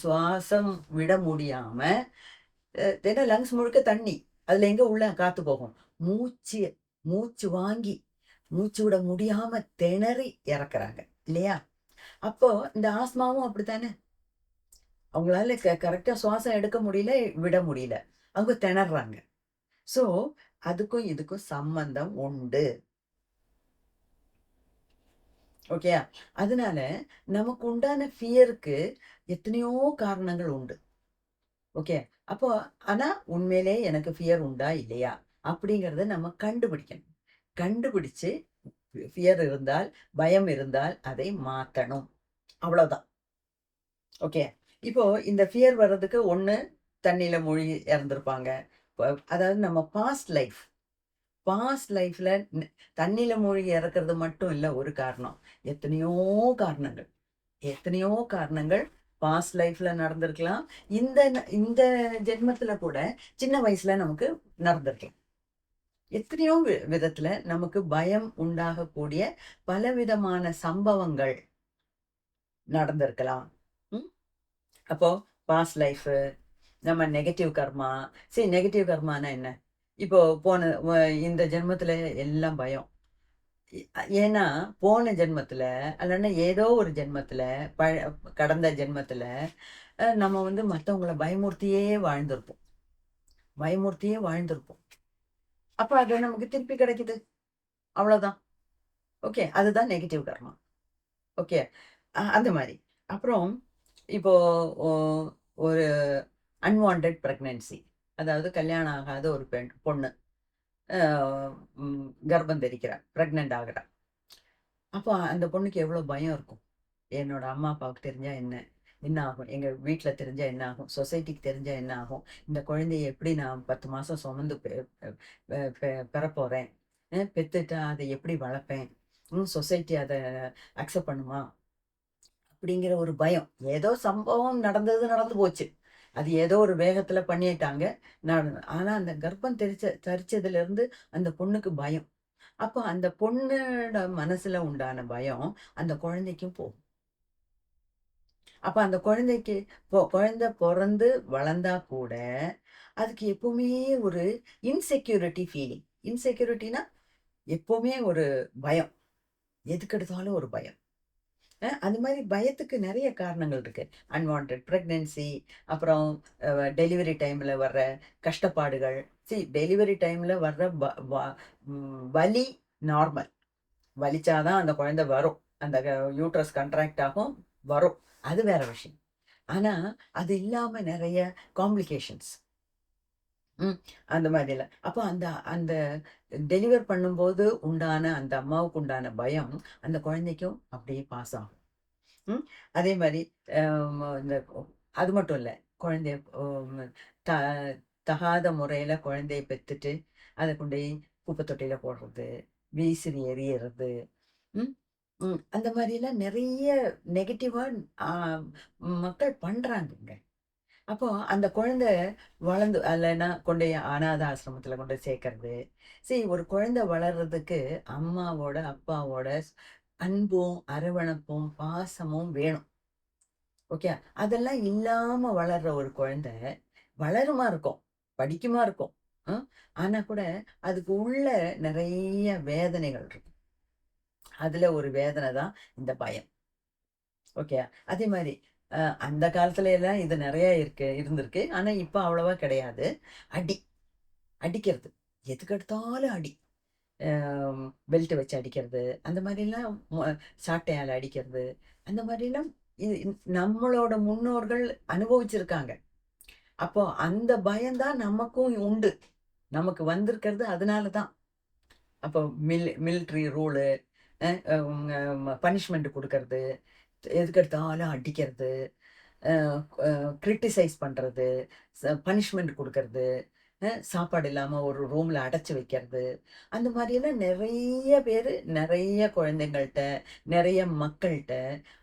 சுவாசம் விட முடியாம, ஏன்னா லங்ஸ் முழுக்க தண்ணி. அதுல எங்க உள்ள காத்து போகும்? மூச்சு மூச்சு வாங்கி, மூச்சு விட முடியாம திணறி இறக்குறாங்க. இல்லையா? அப்போ இந்த ஆஸ்மாவும் அப்படித்தானே. அவங்களால கரெக்டா சுவாசம் எடுக்க முடியல, விட முடியல. அவங்க திணறாங்க. ஸோ, அதுக்கும் இதுக்கும் சம்பந்தம் உண்டு. ஓகேயா? அதனால நமக்கு உண்டான ஃபியருக்கு எத்தனையோ காரணங்கள் உண்டு. ஓகே. அப்போ ஆனா உண்மையிலே எனக்கு ஃபியர் உண்டா? இல்லையா? அப்படிங்கிறத நம்ம கண்டுபிடிக்கணும். கண்டுபிடிச்சு ஃபியர் இருந்தால், பயம் இருந்தால் அதை மாத்தணும். அவ்வளோதான். ஓகே. இப்போ இந்த ஃபியர் வர்றதுக்கு ஒண்ணு தண்ணீல மூழ்கி இறந்திருப்பாங்க. அதாவது நம்ம பாஸ்ட் லைஃப்ல தண்ணீல மூழ்கி இறக்குறது மட்டும் இல்ல ஒரு காரணம். எத்தனையோ காரணங்கள். எத்தனையோ காரணங்கள் பாஸ்ட் லைஃப்ல நடந்திருக்கலாம். இந்த இந்த ஜென்மத்துல கூட சின்ன வயசுல நமக்கு நடந்திருக்கலாம். எத்தனையோ விதத்துல நமக்கு பயம் உண்டாகக்கூடிய பலவிதமான சம்பவங்கள் நடந்திருக்கலாம். அப்போ பாஸ்ட் லைஃப், நம்ம நெகட்டிவ் கர்மா. சரி, நெகட்டிவ் கர்மானா என்ன? இப்போ இந்த ஜென்மத்துல எல்லாம் பயம். ஏன்னா போன ஜென்மத்துல அல்லன்னா ஏதோ ஒரு ஜென்மத்துல கடந்த ஜென்மத்துல நம்ம மத்தவங்கள பயமுறுத்தியே வாழ்ந்திருப்போம். அப்ப அது நமக்கு திருப்பி கிடைக்குது. அவ்வளவுதான். ஓகே. அதுதான் நெகட்டிவ் கர்மா. ஓகே. அந்த மாதிரி. அப்புறம் இப்போ ஒரு அன்வான்ட் பிரெக்னன்சி, அதாவது கல்யாணம் ஆகாத ஒரு பொண்ணு கர்ப்பம் தரிக்கிறா, பிரெக்னென்ட் ஆகுறா. அப்போ அந்த பொண்ணுக்கு எவ்வளவு பயம் இருக்கும். என்னோட அம்மா அப்பாவுக்கு தெரிஞ்சா என்ன ஆகும்? எங்க வீட்டுல தெரிஞ்சா என்ன ஆகும்? சொசைட்டிக்கு தெரிஞ்சா என்ன ஆகும்? இந்த குழந்தைய எப்படி நான் 10 மாசம் சுமந்து பெறப்போறேன்? பெத்துட்டா அதை எப்படி வளர்ப்பேன்? சொசைட்டி அதை அக்செப்ட் பண்ணுமா? அப்படிங்கிற ஒரு பயம். ஏதோ சம்பவம் நடந்து போச்சு. அது ஏதோ ஒரு வேகத்துல பண்ணிட்டாங்க. ஆனா அந்த கர்ப்பம் தரிச்சதுல இருந்து அந்த பொண்ணுக்கு பயம். அப்போ அந்த பொண்ணோட மனசுல உண்டான பயம் அந்த குழந்தைக்கும் போகும். அப்ப அந்த குழந்தைக்கு குழந்தை பிறந்து வளர்ந்தா கூட அதுக்கு எப்பவுமே ஒரு இன்செக்யூரிட்டி ஃபீலிங். இன்செக்யூரிட்டினா எப்பவுமே ஒரு பயம். எதுக்கு எடுத்தாலும் ஒரு பயம். அந்த மாதிரி பயத்துக்கு நிறைய காரணங்கள் இருக்கு. அன்வான்ட் பிரெக்னன்சி, அப்புறம் டெலிவரி டைம்ல வர்ற கஷ்டப்பாடுகள். டெலிவரி டைம்ல வர்ற வலி நார்மல். வலிச்சாதான் அந்த குழந்தை வரும். அந்த யூட்ரஸ் கண்ட்ராக்ட் ஆகும், வரும். அது வேற விஷயம். ஆனா அது இல்லாம நிறைய காம்ப்ளிகேஷன்ஸ். அந்த மாதிரில. அப்போ அந்த அந்த டெலிவர் பண்ணும்போது உண்டான அந்த அம்மாவுக்கு உண்டான பயம் அந்த குழந்தைக்கும் அப்படியே பாஸ் ஆகும். அதே மாதிரி இந்த அது மட்டும் இல்லை, குழந்தைய த தகாத முறையில குழந்தைய பெத்துட்டு அதை கொண்டு போய் குப்பை தொட்டியில போடுறது, வீசிறி எறியறது, அந்த மாதிரிலாம் நிறைய நெகட்டிவா மக்கள் பண்றாங்கங்க. அப்போ அந்த குழந்தை வளர்ந்து அல்லனா கொண்டு அனாத ஆசிரமத்துல கொண்டு சேர்க்கறது. ஒரு குழந்தை வளர்றதுக்கு அம்மாவோட அப்பாவோட அன்பும் அரவணைப்பும் பாசமும் வேணும். ஓகே. அதெல்லாம் இல்லாம வளர்ற ஒரு குழந்தை வளருமா இருக்கும், படிக்குமா இருக்கும். ஆனா கூட அதுக்கு உள்ள நிறைய வேதனைகள் இருக்கும். அதுல ஒரு வேதனை தான் இந்த பயம். ஓகே. அதே மாதிரி அந்த காலத்துல எல்லாம் இது நிறைய இருந்திருக்கு. ஆனா இப்ப அவ்வளவா கிடையாது. அடி அடிக்கிறது, எதுக்கெடுத்தாலும் அடி. பெல்ட் வச்சு அடிக்கிறது, அந்த மாதிரிலாம் சாட்டையால் அடிக்கிறது, அந்த மாதிரிலாம் நம்மளோட முன்னோர்கள் அனுபவிச்சிருக்காங்க. அப்போ அந்த பயம்தான் நமக்கும் உண்டு. நமக்கு வந்திருக்கிறது அதனால தான். அப்போ மிலிட்ரி ரூலு, பனிஷ்மெண்ட் கொடுக்கறது, எதுக்கெடுத்தாலும் அடிக்கிறது, கிரிட்டிசைஸ் பண்றது, பனிஷ்மெண்ட் கொடுக்கறது, சாப்பாடு இல்லாமல் ஒரு ரூமில் அடைச்சி வைக்கிறது, அந்த மாதிரியெல்லாம் நிறைய பேர் நிறைய குழந்தைங்கள்ட்ட நிறைய மக்கள்கிட்ட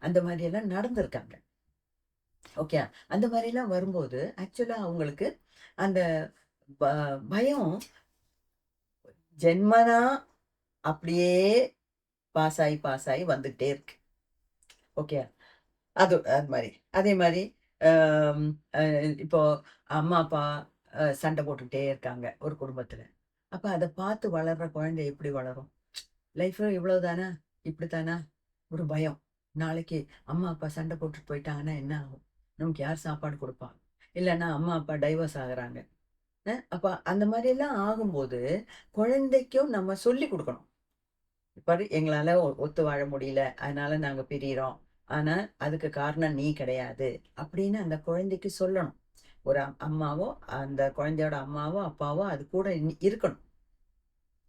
அந்த மாதிரியெல்லாம் நடந்திருக்காங்க. ஓகே. அந்த மாதிரிலாம் வரும்போது ஆக்சுவலாக அவங்களுக்கு அந்த பயம் ஜென்மனா அப்படியே பாஸ் ஆகி பாஸ் ஆகி வந்துகிட்டே இருக்கு. ஓகே. அது அது மாதிரி அதே மாதிரி இப்போ அம்மா அப்பா சண்டை போட்டுக்கிட்டே இருக்காங்க ஒரு குடும்பத்தில். அப்போ அதை பார்த்து வளர்கிற குழந்தை எப்படி வளரும்? லைஃப் இவ்வளவுதானா, இப்படித்தானா? ஒரு பயம். நாளைக்கு அம்மா அப்பா சண்டை போட்டுட்டு போயிட்டாங்கன்னா என்ன ஆகும்? நமக்கு யார் சாப்பாடு கொடுப்பா? இல்லைன்னா அம்மா அப்பா டைவர்ஸ் ஆகுறாங்க. அப்ப அந்த மாதிரிலாம் ஆகும்போது குழந்தைக்கும் நம்ம சொல்லி கொடுக்கணும். பாரு, எங்களால ஒத்து வாழ முடியல, அதனால நாங்க பிரியிறோம். ஆனா அதுக்கு காரணம் நீ கிடையாது அப்படின்னு அந்த குழந்தைக்கு சொல்லணும். ஒரு அம்மாவோ, அந்த குழந்தையோட அம்மாவோ அப்பாவோ அது கூட இருக்கணும்.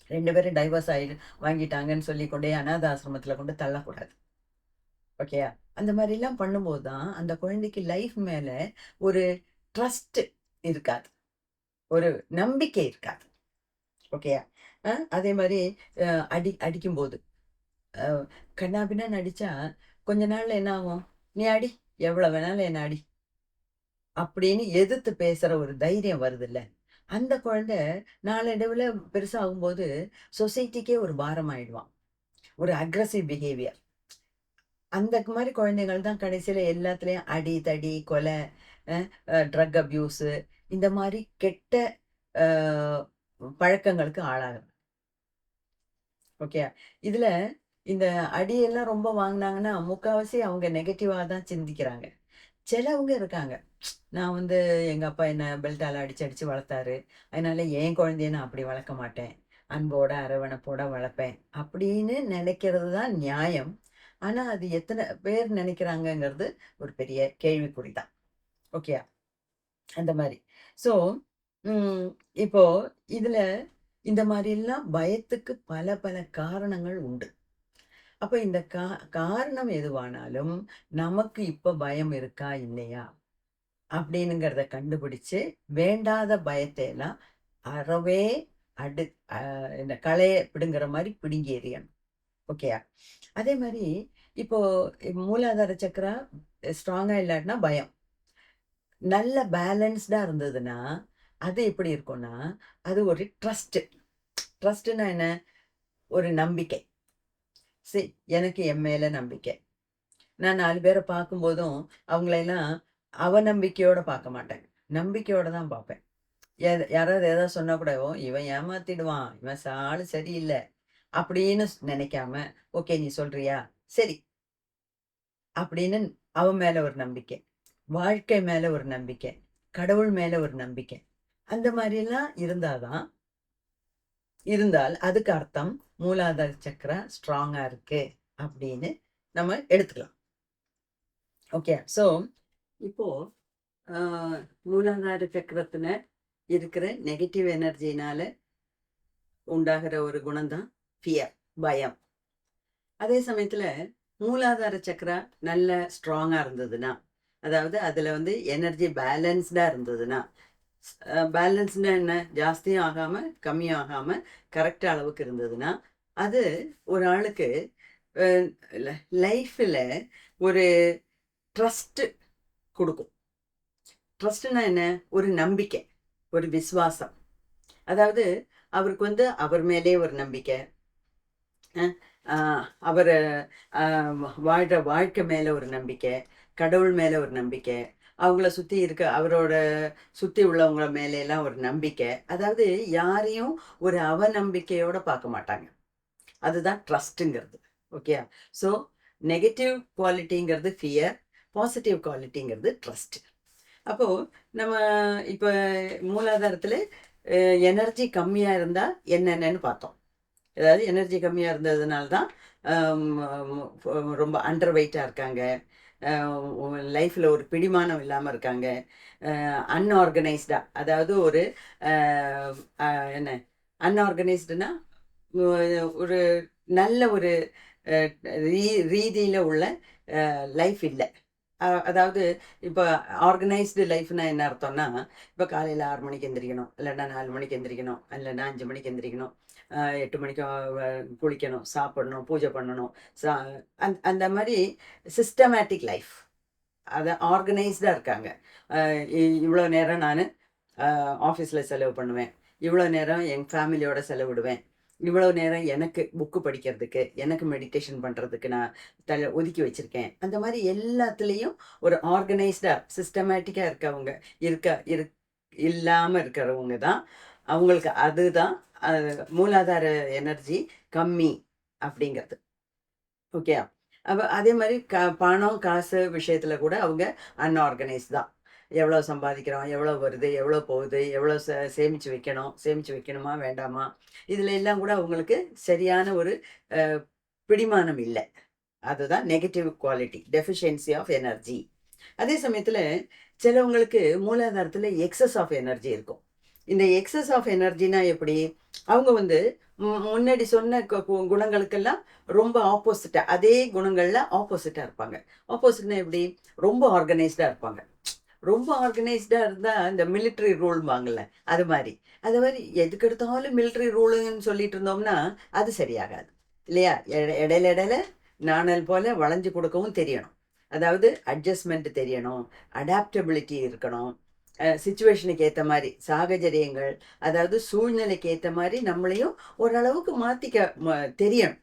2 பேரும் டைவர்ஸ் வாங்கிட்டாங்கன்னு சொல்லி கொண்டே அனாத ஆசிரமத்துல கொண்டு தள்ளக்கூடாது. ஓகேயா? அந்த மாதிரிலாம் பண்ணும்போது தான் அந்த குழந்தைக்கு லைஃப் மேல ஒரு ட்ரஸ்ட் இருக்காது, ஒரு நம்பிக்கை இருக்காது. ஓகேயா? அதே மாதிரி அடிக்கும்போது கண்ணா பின்னான்னு அடிச்சா கொஞ்ச நாள்ல என்ன ஆகும்? நீ அடி, எவ்வளவு வேணாலும் என்ன அடி அப்படின்னு எதிர்த்து பேசுற ஒரு தைரியம் வருது இல்ல, அந்த குழந்தை நாளடைவுல பெருசாகும்போது சொசைட்டிக்கே ஒரு பாரம் ஆயிடுவான். ஒரு அக்ரஸிவ் பிஹேவியர். அந்த மாதிரி குழந்தைகள் தான் கடைசியில எல்லாத்துலயும் அடி தடி கொலை, ட்ரக் அபியூஸு, இந்த மாதிரி கெட்ட பழக்கங்களுக்கு ஆளாகும். ஓகே. இதுல இந்த அடியெல்லாம் ரொம்ப வாங்கினாங்கன்னா முக்கால்வாசி அவங்க நெகட்டிவாக தான் சிந்திக்கிறாங்க. சிலவங்க இருக்காங்க, நான் வந்து எங்கள் அப்பா என்னை பெல்ட்டால் அடித்து அடித்து வளர்த்தாரு, அதனால என் குழந்தைய நான் அப்படி வளர்க்க மாட்டேன், அன்போட அரவணைப்போட வளர்ப்பேன் அப்படின்னு நினைக்கிறது தான் நியாயம். ஆனால் அது எத்தனை பேர் நினைக்கிறாங்கங்கிறது ஒரு பெரிய கேள்விக்குறி தான். ஓகே. அந்த மாதிரி. ஸோ இப்போ இதில் இந்த மாதிரிலாம் பயத்துக்கு பல பல காரணங்கள் உண்டு. அப்போ இந்த காரணம் எதுவானாலும் நமக்கு இப்போ பயம் இருக்கா இல்லையா அப்படின்னுங்கிறத கண்டுபிடிச்சு வேண்டாத பயத்தை எல்லாம் அறவே இந்த களைய பிடுங்குற மாதிரி பிடுங்கி எறியணும். ஓகேயா? அதே மாதிரி இப்போ மூலாதார சக்கரா ஸ்ட்ராங்கா இல்லாட்டினா பயம் நல்ல பேலன்ஸ்டா இருந்ததுன்னா அது எப்படி இருக்கும்னா அது ஒரு ட்ரஸ்ட்னா என்ன? ஒரு நம்பிக்கை. சரி, எனக்கு என் மேல நம்பிக்கை. நான் 4 பேரை பார்க்கும்போதும் அவங்களெல்லாம் அவநம்பிக்கையோட பார்க்க மாட்டேன், நம்பிக்கையோட தான் பார்ப்பேன். யாராவது ஏதாவது சொன்னா கூட இவன் ஏமாத்திடுவான், இவன் ஆளு சரியில்லை அப்படின்னு நினைக்காம, ஓகே நீ சொல்றியா, சரி அப்படின்னு அவன் மேல ஒரு நம்பிக்கை, வாழ்க்கை மேல ஒரு நம்பிக்கை, கடவுள் மேல ஒரு நம்பிக்கை, அந்த மாதிரிலாம் இருந்தால் அதுக்கு அர்த்தம் மூலாதார சக்கரா ஸ்ட்ராங்கா இருக்கு அப்படின்னு நம்ம எடுத்துக்கலாம். ஓகே. ஸோ இப்போ மூலாதார சக்கரத்துல இருக்கிற நெகட்டிவ் எனர்ஜினால உண்டாகிற ஒரு குணம்தான் ஃபியர், பயம். அதே சமயத்துல மூலாதார சக்கரா நல்ல ஸ்ட்ராங்கா இருந்ததுன்னா, அதாவது அதுல வந்து எனர்ஜி பேலன்ஸ்டா இருந்ததுன்னா, பேலன்ஸ்னா என்ன? ஜாஸ்தியும் ஆகாம கம்மியும் ஆகாம கரெக்ட் அளவுக்கு இருந்ததுன்னா அது ஒரு ஆளுக்கு லைஃப்ல ஒரு ட்ரஸ்ட் கொடுக்கும். ட்ரஸ்ட்னா என்ன? ஒரு நம்பிக்கை, ஒரு விசுவாசம். அதாவது அவருக்கு வந்து அவர் மேலே ஒரு நம்பிக்கை, அவர் வாழ்கிற வாழ்க்கை மேலே ஒரு நம்பிக்கை, கடவுள் மேலே ஒரு நம்பிக்கை, அவங்கள சுற்றி இருக்க அவரோட சுற்றி உள்ளவங்கள மேலெல்லாம் ஒரு நம்பிக்கை. அதாவது யாரையும் ஒரு அவநம்பிக்கையோட பார்க்க மாட்டாங்க. அதுதான் ட்ரஸ்ட்டுங்கிறது. ஓகே. ஸோ நெகட்டிவ் குவாலிட்டிங்கிறது ஃபியர், பாசிட்டிவ் குவாலிட்டிங்கிறது ட்ரஸ்ட். அப்போது நம்ம இப்போ மூலாதாரத்தில் எனர்ஜி கம்மியாக இருந்தால் என்னென்னு பார்த்தோம். அதாவது எனர்ஜி கம்மியாக இருந்ததுனால தான் ரொம்ப அண்டர் வெயிட்டாக இருக்காங்க, லைஃப்பில் ஒரு பிடிமானம் இல்லாமல் இருக்காங்க, அன்ஆர்கனைஸ்டாக, அதாவது ஒரு என்ன அன்ஆர்கனைஸ்டுனா ஒரு நல்ல ஒரு ரீதியில் உள்ள லைஃப் இல்லை, அதாவது இப்போ ஆர்கனைஸ்டு லைஃப்னா என்ன அர்த்தம்னா, இப்போ காலையில் 6 மணிக்கு எந்திரிக்கணும், இல்லைன்னா 4 மணிக்கு எந்திரிக்கணும், இல்லைன்னா 5 மணிக்கு எந்திரிக்கணும், 8 மணிக்கு குளிக்கணும், சாப்பிடணும், பூஜை பண்ணணும். சா அந்த மாதிரி சிஸ்டமேட்டிக் லைஃப். அதை ஆர்கனைஸ்டாக இருக்காங்க. இவ்வளோ நேரம் நான் ஆஃபீஸில் செலவு பண்ணுவேன், இவ்வளோ நேரம் என் ஃபேமிலியோட செலவிடுவேன், இவ்வளோ நேரம் எனக்கு புக்கு படிக்கிறதுக்கு, எனக்கு மெடிடேஷன் பண்ணுறதுக்கு நான் ஒதுக்கி வச்சுருக்கேன். அந்த மாதிரி எல்லாத்துலேயும் ஒரு ஆர்கனைஸ்டாக சிஸ்டமேட்டிக்காக இருக்கவங்க இல்லாமல் இருக்கிறவங்க தான் அவங்களுக்கு அதுதான் மூலாதார எனர்ஜி கம்மி அப்படிங்கிறது. ஓகே. அப்போ அதே மாதிரி பணம் காசு விஷயத்தில் கூட அவங்க அன்ஆர்கனைஸ் தான். எவ்வளோ சம்பாதிக்கிறோம், எவ்வளோ வருது, எவ்வளோ போகுது, எவ்வளோ சேமித்து வைக்கணும், சேமித்து வைக்கணுமா வேண்டாமா, இதில் எல்லாம் கூட அவங்களுக்கு சரியான ஒரு பிடிமானம் இல்லை. அதுதான் negative quality, deficiency of energy. அதே சமயத்தில் சிலவங்களுக்கு மூலாதாரத்தில் எக்ஸஸ் ஆஃப் எனர்ஜி இருக்கும். இந்த எக்ஸஸ் ஆஃப் எனர்ஜினா எப்படி? அவங்க வந்து முன்னாடி சொன்ன குணங்களுக்கெல்லாம் ரொம்ப ஆப்போசிட்டாக, அதே குணங்களில் ஆப்போசிட்டாக இருப்பாங்க. ஆப்போசிட்னா எப்படி? ரொம்ப ஆர்கனைஸ்டாக இருப்பாங்க. ரொம்ப ஆர்கனைஸ்டாக இருந்தால் இந்த மிலிட்ரி ரூல்வாங்கல்ல, அது மாதிரி. அது மாதிரி எதுக்கெடுத்தாலும் மிலிட்ரி ரூலுன்னு சொல்லிட்டு இருந்தோம்னா அது சரியாகாது இல்லையா? இடையில இடையில நாணல் போல் வளைஞ்சு கொடுக்கவும் தெரியணும். அதாவது அட்ஜஸ்ட்மெண்ட் தெரியணும், அடாப்டபிலிட்டி இருக்கணும், சிச்சுவேஷனுக்கு ஏற்ற மாதிரி சாகச்சரியங்கள், அதாவது சூழ்நிலைக்கு ஏற்ற மாதிரி நம்மளையும் ஓரளவுக்கு மாற்றிக்க தெரியணும்.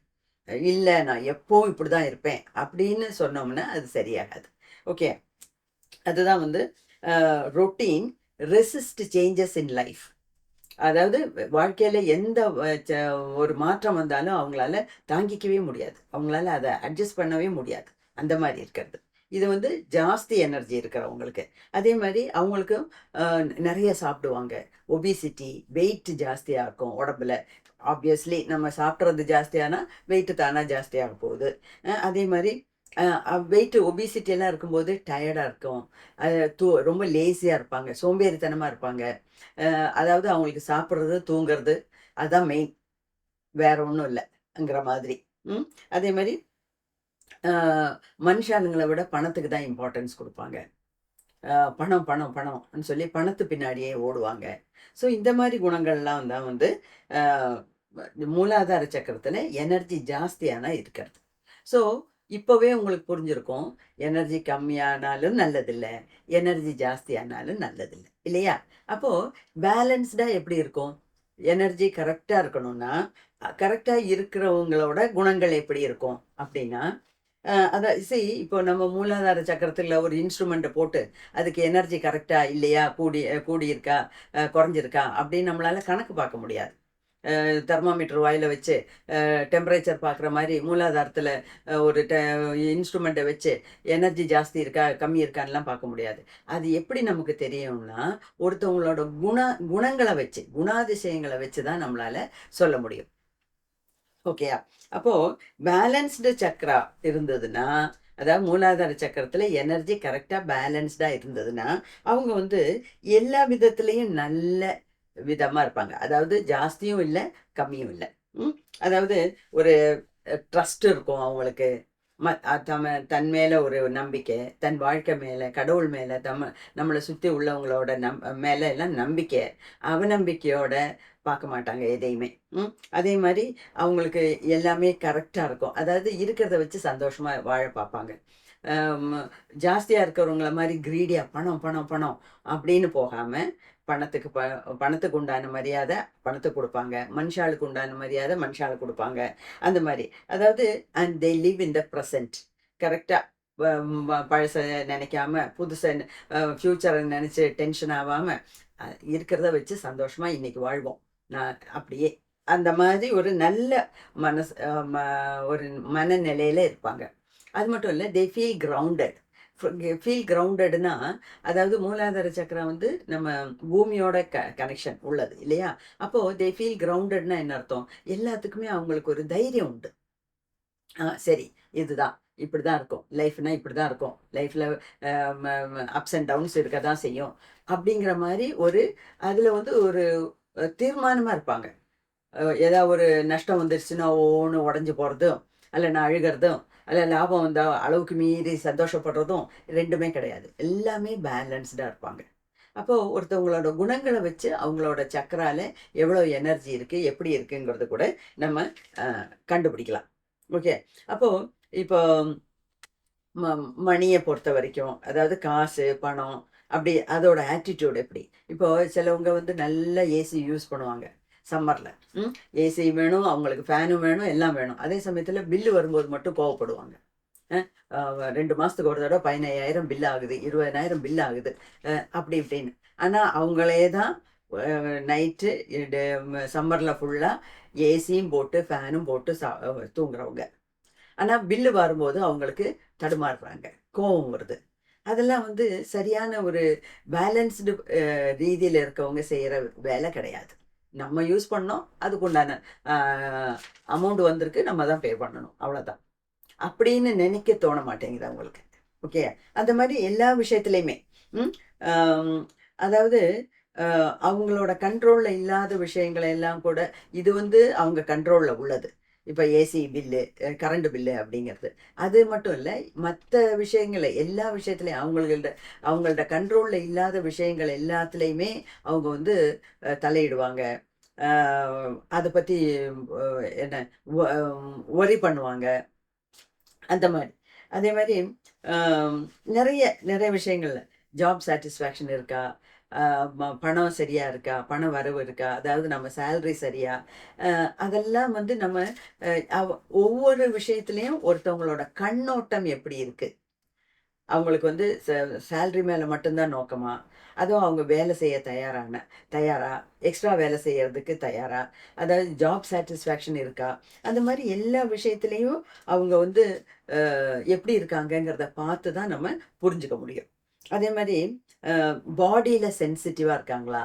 இல்லை நான் எப்போவும் இப்படி தான் இருப்பேன் அப்படின்னு சொன்னோம்னா அது சரியாகாது. ஓகே. அதுதான் வந்து routine resist changes in life. அதாவது வாழ்க்கையில் எந்த ஒரு மாற்றம் வந்தாலும் அவங்களால தாங்கிக்கவே முடியாது, அவங்களால அதை அட்ஜஸ்ட் பண்ணவே முடியாது. அந்த மாதிரி இருக்கிறது இது வந்து ஜாஸ்தி எனர்ஜி இருக்கிறவங்களுக்கு. அதே மாதிரி அவங்களுக்கும் நிறைய சாப்பிடுவாங்க, ஒபிசிட்டி, வெயிட் ஜாஸ்தியாக இருக்கும் உடம்புல. ஆப்வியஸ்லி நம்ம சாப்பிட்றது ஜாஸ்தியானா வெயிட்டு தானாக ஜாஸ்தியாக போகுது. அதே மாதிரி வெயிட்டு ஒபிசிட்டி எல்லாம் இருக்கும்போது டயர்டாக இருக்கும், ரொம்ப லேசியாக இருப்பாங்க, சோம்பேறித்தனமாக இருப்பாங்க. அதாவது அவங்களுக்கு சாப்பிட்றது தூங்குறது அதுதான் மெயின், வேற ஒன்றும் இல்லைங்கிற மாதிரி. அதே மாதிரி மனுஷாளுங்களை விட பணத்துக்கு தான் இம்பார்ட்டன்ஸ் கொடுப்பாங்க. பணம் பணம் பணம்னு சொல்லி பணத்து பின்னாடியே ஓடுவாங்க. ஸோ இந்த மாதிரி குணங்கள்லாம் தான் வந்து மூலாதார சக்கரத்தில் எனர்ஜி ஜாஸ்தியான இருக்கிறது. ஸோ இப்போவே உங்களுக்கு புரிஞ்சிருக்கும், எனர்ஜி கம்மியானாலும் நல்லதில்லை, எனர்ஜி ஜாஸ்தியானாலும் நல்லதில்லை இல்லையா? அப்போது பேலன்ஸ்டாக எப்படி இருக்கும்? எனர்ஜி கரெக்டாக இருக்கணும்னா கரெக்டாக இருக்கிறவங்களோட குணங்கள் எப்படி இருக்கும் அப்படின்னா, அதான் இப்போ நம்ம மூலாதார சக்கரத்தில் ஒரு இன்ஸ்ட்ருமெண்ட்டை போட்டு அதுக்கு எனர்ஜி கரெக்டாக இல்லையா, கூடியிருக்கா குறைஞ்சிருக்கா அப்படின்னு நம்மளால் கணக்கு பார்க்க முடியாது. தெர்மாமீட்டர் வாயில் வச்சு டெம்பரேச்சர் பார்க்குற மாதிரி மூலாதாரத்தில் ஒரு இன்ஸ்ட்ருமெண்ட்டை வச்சு எனர்ஜி ஜாஸ்தி இருக்கா கம்மி இருக்கான்லாம் பார்க்க முடியாது. அது எப்படி நமக்கு தெரியும்னா ஒருத்தவங்களோட குணங்களை வச்சு, குணாதிசயங்களை வச்சு தான் நம்மளால் சொல்ல முடியும். ஓகேயா? அப்போது பேலன்ஸ்டு சக்கரா இருந்ததுன்னா, அதாவது மூலாதார சக்கரத்தில் எனர்ஜி கரெக்டாக பேலன்ஸ்டாக இருந்ததுன்னா அவங்க வந்து எல்லா விதத்துலேயும் நல்ல விதமாக இருப்பாங்க. அதாவது ஜாஸ்தியும் இல்லை, கம்மியும் இல்லை. அதாவது ஒரு ட்ரஸ்ட் இருக்கும் அவங்களுக்கு. தன் மேலே ஒரு நம்பிக்கை, தன் வாழ்க்கை மேலே, கடவுள் மேலே, நம்மளை சுற்றி உள்ளவங்களோட மேலே எல்லாம் நம்பிக்கை, அவநம்பிக்கையோட பார்க்க மாட்டாங்க எதையுமே. அதே மாதிரி அவங்களுக்கு எல்லாமே கரெக்டாக இருக்கும். அதாவது இருக்கிறத வச்சு சந்தோஷமாக வாழ பார்ப்பாங்க. ஜாஸ்தியாக இருக்கிறவங்கள மாதிரி கிரீடியாக பணம் பணம் பணம் அப்படின்னு போகாமல் பணத்துக்கு உண்டான மரியாதை பணத்துக்கு கொடுப்பாங்க, மனுஷாளுக்கு உண்டான மரியாதை மனுஷாளுக்கு கொடுப்பாங்க. அந்த மாதிரி அதாவது and they live in the present. கரெக்டாக பழசை நினைக்காம புதுசை ஃப்யூச்சரை நினச்சி டென்ஷன் ஆகாமல் இருக்கிறத வச்சு சந்தோஷமாக இன்றைக்கி வாழ்வோம். நான் அப்படியே அந்த மாதிரி ஒரு நல்ல ஒரு மனநிலையில் இருப்பாங்க. அது மட்டும் இல்லை, தே ஃபீல் கிரவுண்டட். ஃபீல் கிரவுண்டட்னா அதாவது மூலாதார சக்கரம் வந்து நம்ம பூமியோட கனெக்ஷன் உள்ளது இல்லையா? அப்போது தே ஃபீல் கிரவுண்டட்னா என்ன அர்த்தம்? எல்லாத்துக்குமே அவங்களுக்கு ஒரு தைரியம் உண்டு. சரி, இதுதான் இப்படி தான் இருக்கும் லைஃப்னா, இப்படி தான் இருக்கும் லைஃப்பில், அப்ஸ் அண்ட் டவுன்ஸ் இருக்க தான் செய்யும் அப்படிங்கிற மாதிரி ஒரு அதில் வந்து ஒரு தீர்மானமாக இருப்பாங்க. ஏதாவது ஒரு நஷ்டம் வந்துருச்சுன்னா ஒன்று உடஞ்சி போகிறதும், இல்லைன்னா அழுகிறதும், அதில் லாபம் வந்தால் அளவுக்கு மீறி சந்தோஷப்படுறதும் ரெண்டுமே கிடையாது. எல்லாமே பேலன்ஸ்டாக இருப்பாங்க. அப்போது ஒருத்தவங்களோட குணங்களை வச்சு அவங்களோட சக்கரால எவ்வளோ எனர்ஜி இருக்குது, எப்படி இருக்குங்கிறது கூட நம்ம கண்டுபிடிக்கலாம். ஓகே. அப்போது இப்போ மணியை பொறுத்த வரைக்கும், அதாவது காசு, பணம், அப்படி அதோட ஆட்டிடியூட் எப்படி? இப்போ சிலவங்க வந்து நல்ல ஏசி யூஸ் பண்ணுவாங்க சம்மரில். ஏசி வேணும், அவங்களுக்கு ஃபேனும் வேணும், எல்லாம் வேணும். அதே சமயத்தில் பில்லு வரும்போது மட்டும் கோவப்படுவாங்க. 2 மாதத்துக்கு ஒரு தடவை 15,000 பில் ஆகுது, 20,000 பில் ஆகுது, அப்படி இப்படின்னு. ஆனால் அவங்களே தான் நைட்டு சம்மரில் ஃபுல்லாக ஏசியும் போட்டு ஃபேனும் போட்டு தூங்குறவங்க. ஆனால் பில்லு வரும்போது அவங்களுக்கு தடுமாறுறாங்க, கோவம் வருது. அதெல்லாம் வந்து சரியான ஒரு பேலன்ஸ்டு ரீதியில் இருக்கவங்க செய்கிற வேலை கிடையாது. நம்ம யூஸ் பண்ணோம், அதுக்கு உண்டான அமௌண்ட் வந்திருக்கு, நம்ம தான் பே பண்ணணும், அவ்வளோதான் அப்படின்னு நினைக்க தோண மாட்டேங்குது அவங்களுக்கு. ஓகே. அந்த மாதிரி எல்லா விஷயத்துலையுமே அதாவது அவங்களோட கண்ட்ரோலில் இல்லாத விஷயங்களை எல்லாம் கூட இது வந்து அவங்க கண்ட்ரோலில் உள்ளது. இப்போ ஏசி பில்லு, கரண்ட் பில்லு அப்படிங்கிறது அது மட்டும் இல்லை, மற்ற விஷயங்களை எல்லா விஷயத்துலையும் அவங்கள்ட்ட கண்ட்ரோலில் இல்லாத விஷயங்கள் எல்லாத்துலேயுமே அவங்க வந்து தலையிடுவாங்க. அதை பற்றி என்ன ஒரி பண்ணுவாங்க, அந்த மாதிரி. அதே மாதிரி நிறைய நிறைய விஷயங்கள்ல ஜாப் சாட்டிஸ்ஃபேக்ஷன் இருக்கா, பணம் சரியா இருக்கா, பண வரவு இருக்கா, அதாவது நம்ம சேலரி சரியா, அதெல்லாம் வந்து நம்ம ஒவ்வொரு விஷயத்துலையும் ஒருத்தவங்களோட கண்ணோட்டம் எப்படி இருக்கு, அவங்களுக்கு வந்து சேலரி மேலே மட்டும்தான் நோக்கமா, அதுவும் அவங்க வேலை செய்ய தயாரா, எக்ஸ்ட்ரா வேலை செய்யறதுக்கு தயாரா, அதாவது ஜாப் சாட்டிஸ்ஃபேக்ஷன் இருக்கா, அந்த மாதிரி எல்லா விஷயத்துலையும் அவங்க வந்து எப்படி இருக்காங்கங்கிறத பார்த்து தான் நம்ம புரிஞ்சுக்க முடியும். அதே மாதிரி பாடியில் சென்சிட்டிவாக இருக்காங்களா?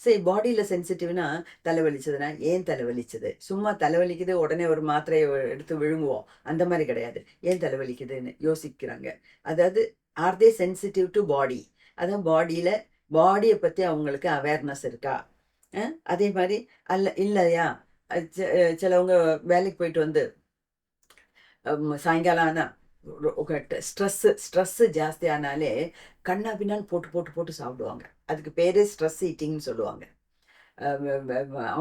சரி, பாடியில் சென்சிட்டிவ்னா தலைவலிச்சதுன்னா ஏன் தலைவலிச்சது, சும்மா தலைவலிக்குது உடனே ஒரு மாத்திரையை எடுத்து விழுங்குவோம், அந்த மாதிரி கிடையாது. ஏன் தலைவலிக்குதுன்னு யோசிக்கிறாங்க. அதாவது are they sensitive to body, அதான் பாடியை பற்றி அவங்களுக்கு அவேர்னஸ் இருக்கா? அதே மாதிரி இல்லையா, சிலவங்க வேலைக்கு போயிட்டு வந்து சாயங்காலம் ஆனால் ஸ்ட்ரெஸ்ஸு ஜாஸ்தியானாலே கண்ணா பின்னான்னு போட்டு போட்டு போட்டு சாப்பிடுவாங்க. அதுக்கு பேரே ஸ்ட்ரெஸ் ஈட்டிங்னு சொல்லுவாங்க.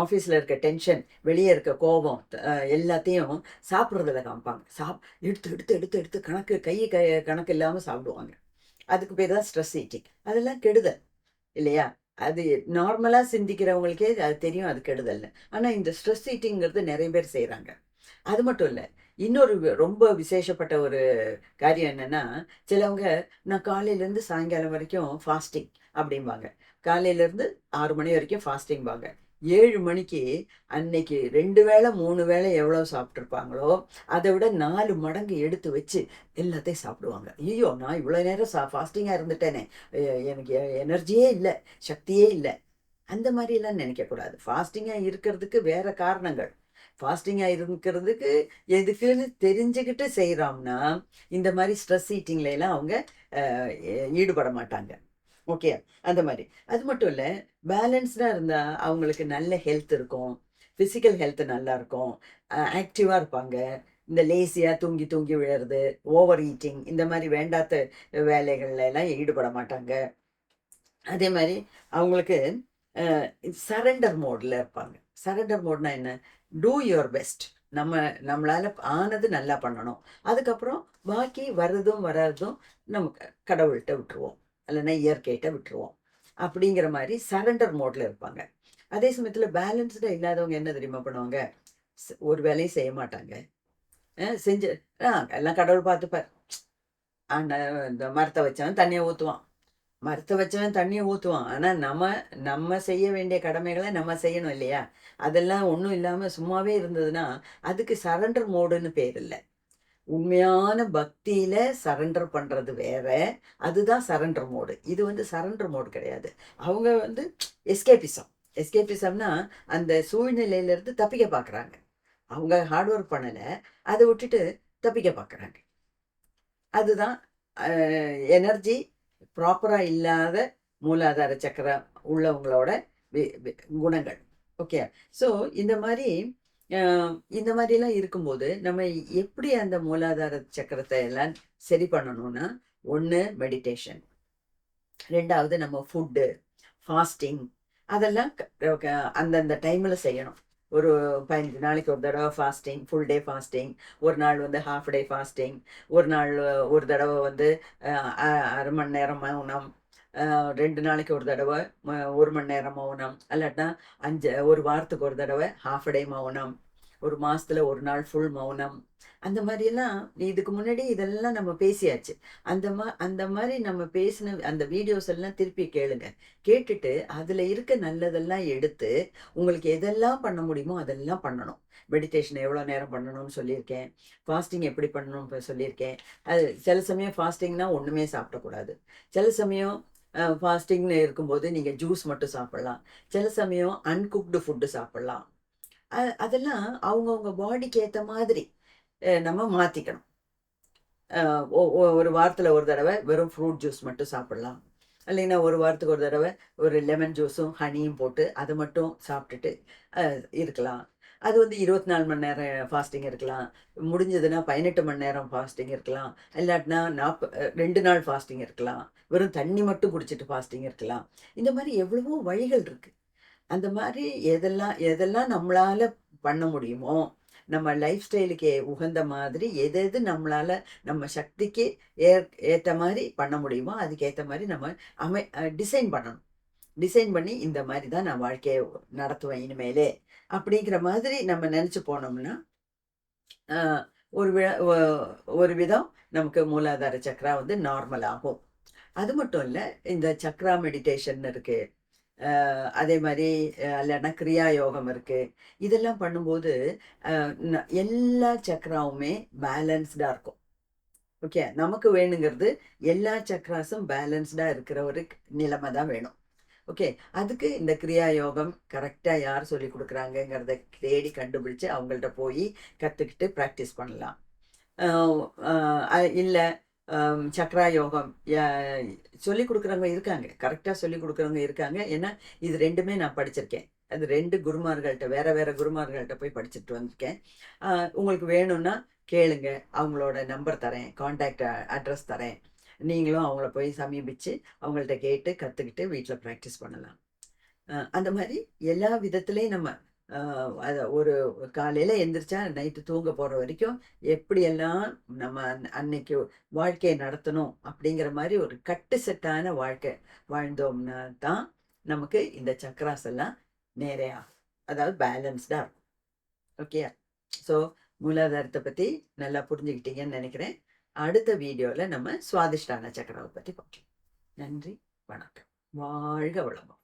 ஆஃபீஸில் இருக்க டென்ஷன், வெளியே இருக்க கோபம், எல்லாத்தையும் சாப்பிட்றதுல காமிப்பாங்க. எடுத்து எடுத்து எடுத்து எடுத்து கணக்கு இல்லாமல் சாப்பிடுவாங்க. அதுக்கு பேர் தான் ஸ்ட்ரெஸ் ஈட்டிங். அதெல்லாம் கெடுதல் இல்லையா? அது நார்மலாக சிந்திக்கிறவங்களுக்கே அது தெரியும், அது கெடுதல்னு. ஆனால் இந்த ஸ்ட்ரெஸ் ஈட்டிங்கிறது நிறைய பேர் செய்கிறாங்க. அது மட்டும் இல்லை, இன்னொரு ரொம்ப விசேஷப்பட்ட ஒரு காரியம் என்னன்னா, சிலவங்க நான் காலையிலேருந்து சாயங்காலம் வரைக்கும் ஃபாஸ்டிங் அப்படிம்பாங்க. காலையிலேருந்து 6 மணி வரைக்கும் ஃபாஸ்டிங்பாங்க. 7 மணிக்கு அன்னைக்கு 2 வேளை 3 வேளை எவ்வளோ சாப்பிட்ருப்பாங்களோ அதை விட 4 மடங்கு எடுத்து வச்சு எல்லாத்தையும் சாப்பிடுவாங்க. ஐயோ, நான் இவ்வளோ நேரம் ஃபாஸ்டிங்காக இருந்துட்டேனே, எனக்கு எனர்ஜியே இல்லை, சக்தியே இல்லை, அந்த மாதிரிலாம் நினைக்கக்கூடாது. ஃபாஸ்டிங்காக இருக்கிறதுக்கு வேற காரணங்கள். ஃபாஸ்டிங்காக இருக்கிறதுக்கு எதுக்குன்னு தெரிஞ்சுக்கிட்டு செய்கிறோம்னா இந்த மாதிரி ஸ்ட்ரெஸ் ஈட்டிங்லாம் அவங்க ஈடுபட மாட்டாங்க. ஓகே. அந்த மாதிரி. அது மட்டும் இல்லை, பேலன்ஸ்டாக இருந்தால் அவங்களுக்கு நல்ல ஹெல்த் இருக்கும், ஃபிசிக்கல் ஹெல்த் நல்லா இருக்கும், ஆக்டிவாக இருப்பாங்க. இந்த லேசியாக தூங்கி தூங்கி விழுறது, ஓவர் ஈட்டிங், இந்த மாதிரி வேண்டாத வேலைகள்லாம் ஈடுபட மாட்டாங்க. அதே மாதிரி அவங்களுக்கு சரண்டர் மோடில் இருப்பாங்க. சரண்டர் மோட்னா என்ன? Two your best. நம்மளால் ஆனது நல்லா பண்ணணும், அதுக்கப்புறம் பாக்கி வர்றதும் வராதும் நமக்கு கடவுள்கிட்ட விட்டுருவோம், இல்லைன்னா இயற்கைகிட்ட விட்டுருவோம், அப்படிங்கிற மாதிரி சரண்டர் மோடில் இருப்பாங்க. அதே சமயத்தில் பேலன்ஸ்டாக இல்லாதவங்க என்ன தெரியுமா பண்ணுவாங்க? ஒரு வேலையும் செய்ய மாட்டாங்க. செஞ்சு எல்லாம் கடவுள் பார்த்துப்பார். இந்த மரத்தை வச்சவன் தண்ணியை ஊற்றுவான், மரத்தை வச்சவன் தண்ணியை ஊற்றுவான். ஆனால் நம்ம செய்ய வேண்டிய கடமைகளை நம்ம செய்யணும் இல்லையா? அதெல்லாம் ஒன்றும் இல்லாமல் சும்மாவே இருந்ததுன்னா அதுக்கு சரண்டர் மோடுன்னு பேர் இல்லை. உண்மையான பக்தியில் சரண்டர் பண்ணுறது வேற, அதுதான் சரண்டர் மோடு. இது வந்து சரண்டர் மோடு கிடையாது. அவங்க வந்து எஸ்கேபிசம்னா அந்த சூழ்நிலையிலேருந்து தப்பிக்க பார்க்குறாங்க. அவங்க ஹார்ட் ஒர்க் பண்ணலை, அதை விட்டுட்டு தப்பிக்க பார்க்குறாங்க. அதுதான் எனர்ஜி ப்ராப்பராக இல்லாத மூலாதார சக்கரம் உள்ளவங்களோட குணங்கள். ஓகே. ஸோ இந்த மாதிரி இந்த மாதிரிலாம் இருக்கும்போது நம்ம எப்படி அந்த மூலாதார சக்கரத்தை எல்லாம் சரி பண்ணணும்னா, ஒன்று மெடிடேஷன், 2வது நம்ம ஃபுட்டு, ஃபாஸ்டிங் அதெல்லாம் அந்தந்த டைமில் செய்யணும். ஒரு 15 நாளைக்கு ஒரு தடவை ஃபாஸ்டிங், ஃபுல் டே ஃபாஸ்டிங், ஒரு நாள் வந்து ஹாஃப் டே ஃபாஸ்டிங், ஒரு நாள் ஒரு தடவை வந்து 1/2 மணி நேரம் மௌனம், 2 நாளைக்கு ஒரு தடவை 1 மணி நேரம் மௌனம், இல்லாட்டினா 1 வாரத்துக்கு ஒரு தடவை ஹாஃப் டே மௌனம், ஒரு மாசத்துல ஒரு நாள் ஃபுல் மௌனம். அந்த மாதிரியெல்லாம் இதுக்கு முன்னாடி இதெல்லாம் நம்ம பேசியாச்சு. அந்த மாதிரி நம்ம பேசின அந்த வீடியோஸ் எல்லாம் திருப்பி கேளுங்க. கேட்டுட்டு அதுல இருக்க நல்லதெல்லாம் எடுத்து உங்களுக்கு எதெல்லாம் பண்ண முடியுமோ அதெல்லாம் பண்ணணும். மெடிடேஷன் எவ்வளோ நேரம் பண்ணணும்னு சொல்லியிருக்கேன். ஃபாஸ்டிங் எப்படி பண்ணணும் இப்ப சொல்லியிருக்கேன். அது சில சமயம் ஃபாஸ்டிங்னா ஒண்ணுமே சாப்பிடக்கூடாது. சில சமயம் ஃபாஸ்டிங்னு இருக்கும்போது நீங்க ஜூஸ் மட்டும் சாப்பிடலாம். சில சமயம் அன்குக்டு ஃபுட்டு சாப்பிடலாம். அதெல்லாம் அவங்கவங்க பாடிக்கு ஏத்த மாதிரி நம்ம மாத்திக்கணும். ஒரு வாரத்துல ஒரு தடவை வெறும் ஃப்ரூட் ஜூஸ் மட்டும் சாப்பிடலாம். இல்லைன்னா ஒரு வாரத்துக்கு ஒரு தடவை ஒரு லெமன் ஜூஸும் ஹனியும் போட்டு அதை மட்டும் சாப்பிட்டுட்டு இருக்கலாம். அது வந்து 24 மணி நேரம் ஃபாஸ்டிங் இருக்கலாம். முடிஞ்சதுன்னா 18 மணி நேரம் ஃபாஸ்டிங் இருக்கலாம். இல்லாட்டினா 2 நாள் ஃபாஸ்டிங் இருக்கலாம். வெறும் தண்ணி மட்டும் குடிச்சிட்டு ஃபாஸ்டிங் இருக்கலாம். இந்த மாதிரி எவ்வளவோ வழிகள் இருக்கு. அந்த மாதிரி எதெல்லாம் எதெல்லாம் நம்மளால பண்ண முடியுமோ, நம்ம லைஃப் ஸ்டைலுக்கு உகந்த மாதிரி எது எது நம்மளால நம்ம சக்திக்கு ஏத்த மாதிரி பண்ண முடியுமோ, அதுக்கு ஏத்த மாதிரி நம்ம டிசைன் பண்ணணும். டிசைன் பண்ணி இந்த மாதிரி தான் நான் வாழ்க்கைய நடத்துவேன் இனிமேலே. அப்படிங்கிற மாதிரி நம்ம நெனச்சு போனோம்னா, அ ஒரு வி ஒ ஒரு விதம் நமக்கு மூலாதார சக்ரா வந்து நார்மல் ஆகும். அது மட்டும் இல்ல, இந்த சக்ரா மெடிடேஷன் இருக்கு. அதே மாரி இல்லன்னா கிரியா யோகம் இருக்கு. இதெல்லாம் பண்ணும்போது, அ எல்லா சக்ராவுமே பேலன்ஸ்டா இருக்கும். ஓகே. நமக்கு வேணுங்கிறது எல்லா சக்ராஸும் பேலன்ஸ்டா இருக்கிற ஒரு நிலைமை தான் வேணும். ஓகே. அதுக்கு இந்த கிரியா யோகம் கரெக்ட்டா யார் சொல்லிக் குடுக்குறாங்கங்கிறத தேடி கண்டுபிடிச்சு அவங்கள்ட்ட போயி கத்துக்கிட்டு பிராக்டிஸ் பண்ணலாம். அ இல்ல சக்ரா யோகம் சொல்லிக் குடுக்குறவங்க இருக்காங்க. கரெக்ட்டா சொல்லிக் குடுக்குறவங்க இருக்காங்க. ஏன்னா, இது 2மே நான் படிச்சிருக்கேன். அது 2 குருமார்கள்ட்ட வேற வேற குருமார்கள்ட்ட போய் படிச்சுட்டு வந்திருக்கேன். அ உங்களுக்கு வேணும்னா கேளுங்க. அவங்களோட நம்பர் தரேன். கான்டாக்ட் அட்ரஸ் தரேன். நீங்களும் அவங்கள போய் சமீபிச்சு, அவங்கள்ட்ட கேட்டு கத்துக்கிட்டு வீட்ல பிராக்டிஸ் பண்ணலாம். அந்த மாரி எல்லா விதத்திலயும் நம்ம அ அத ஒரு காலையில எந்திரிச்சா நைட்டு தூங்க போற வரைக்கும் எப்படியெல்லாம் நம்ம அன்னைக்கு வாழ்க்கைய நடத்தணும் அப்படிங்கிற மாரி ஒரு கட்டுசட்டான வாழ்க்கை வாழ்ந்தோம்னா தான் நமக்கு இந்த சக்ராஸ் எல்லாம் நேரா அதாவது பேலன்ஸ்டா இருக்கும். ஓகேயா? ஸோ மூலாதாரத்த பத்தி நல்லா புரிஞ்சுக்கிட்டீங்கன்னு நெனைக்கிறேன். அடுத்த வீடியோல நம்ம சுவாதிஷ்டான சக்கராவ பத்தி பார்க்கலாம். நன்றி, வணக்கம். வாழ்க வளமுடன்.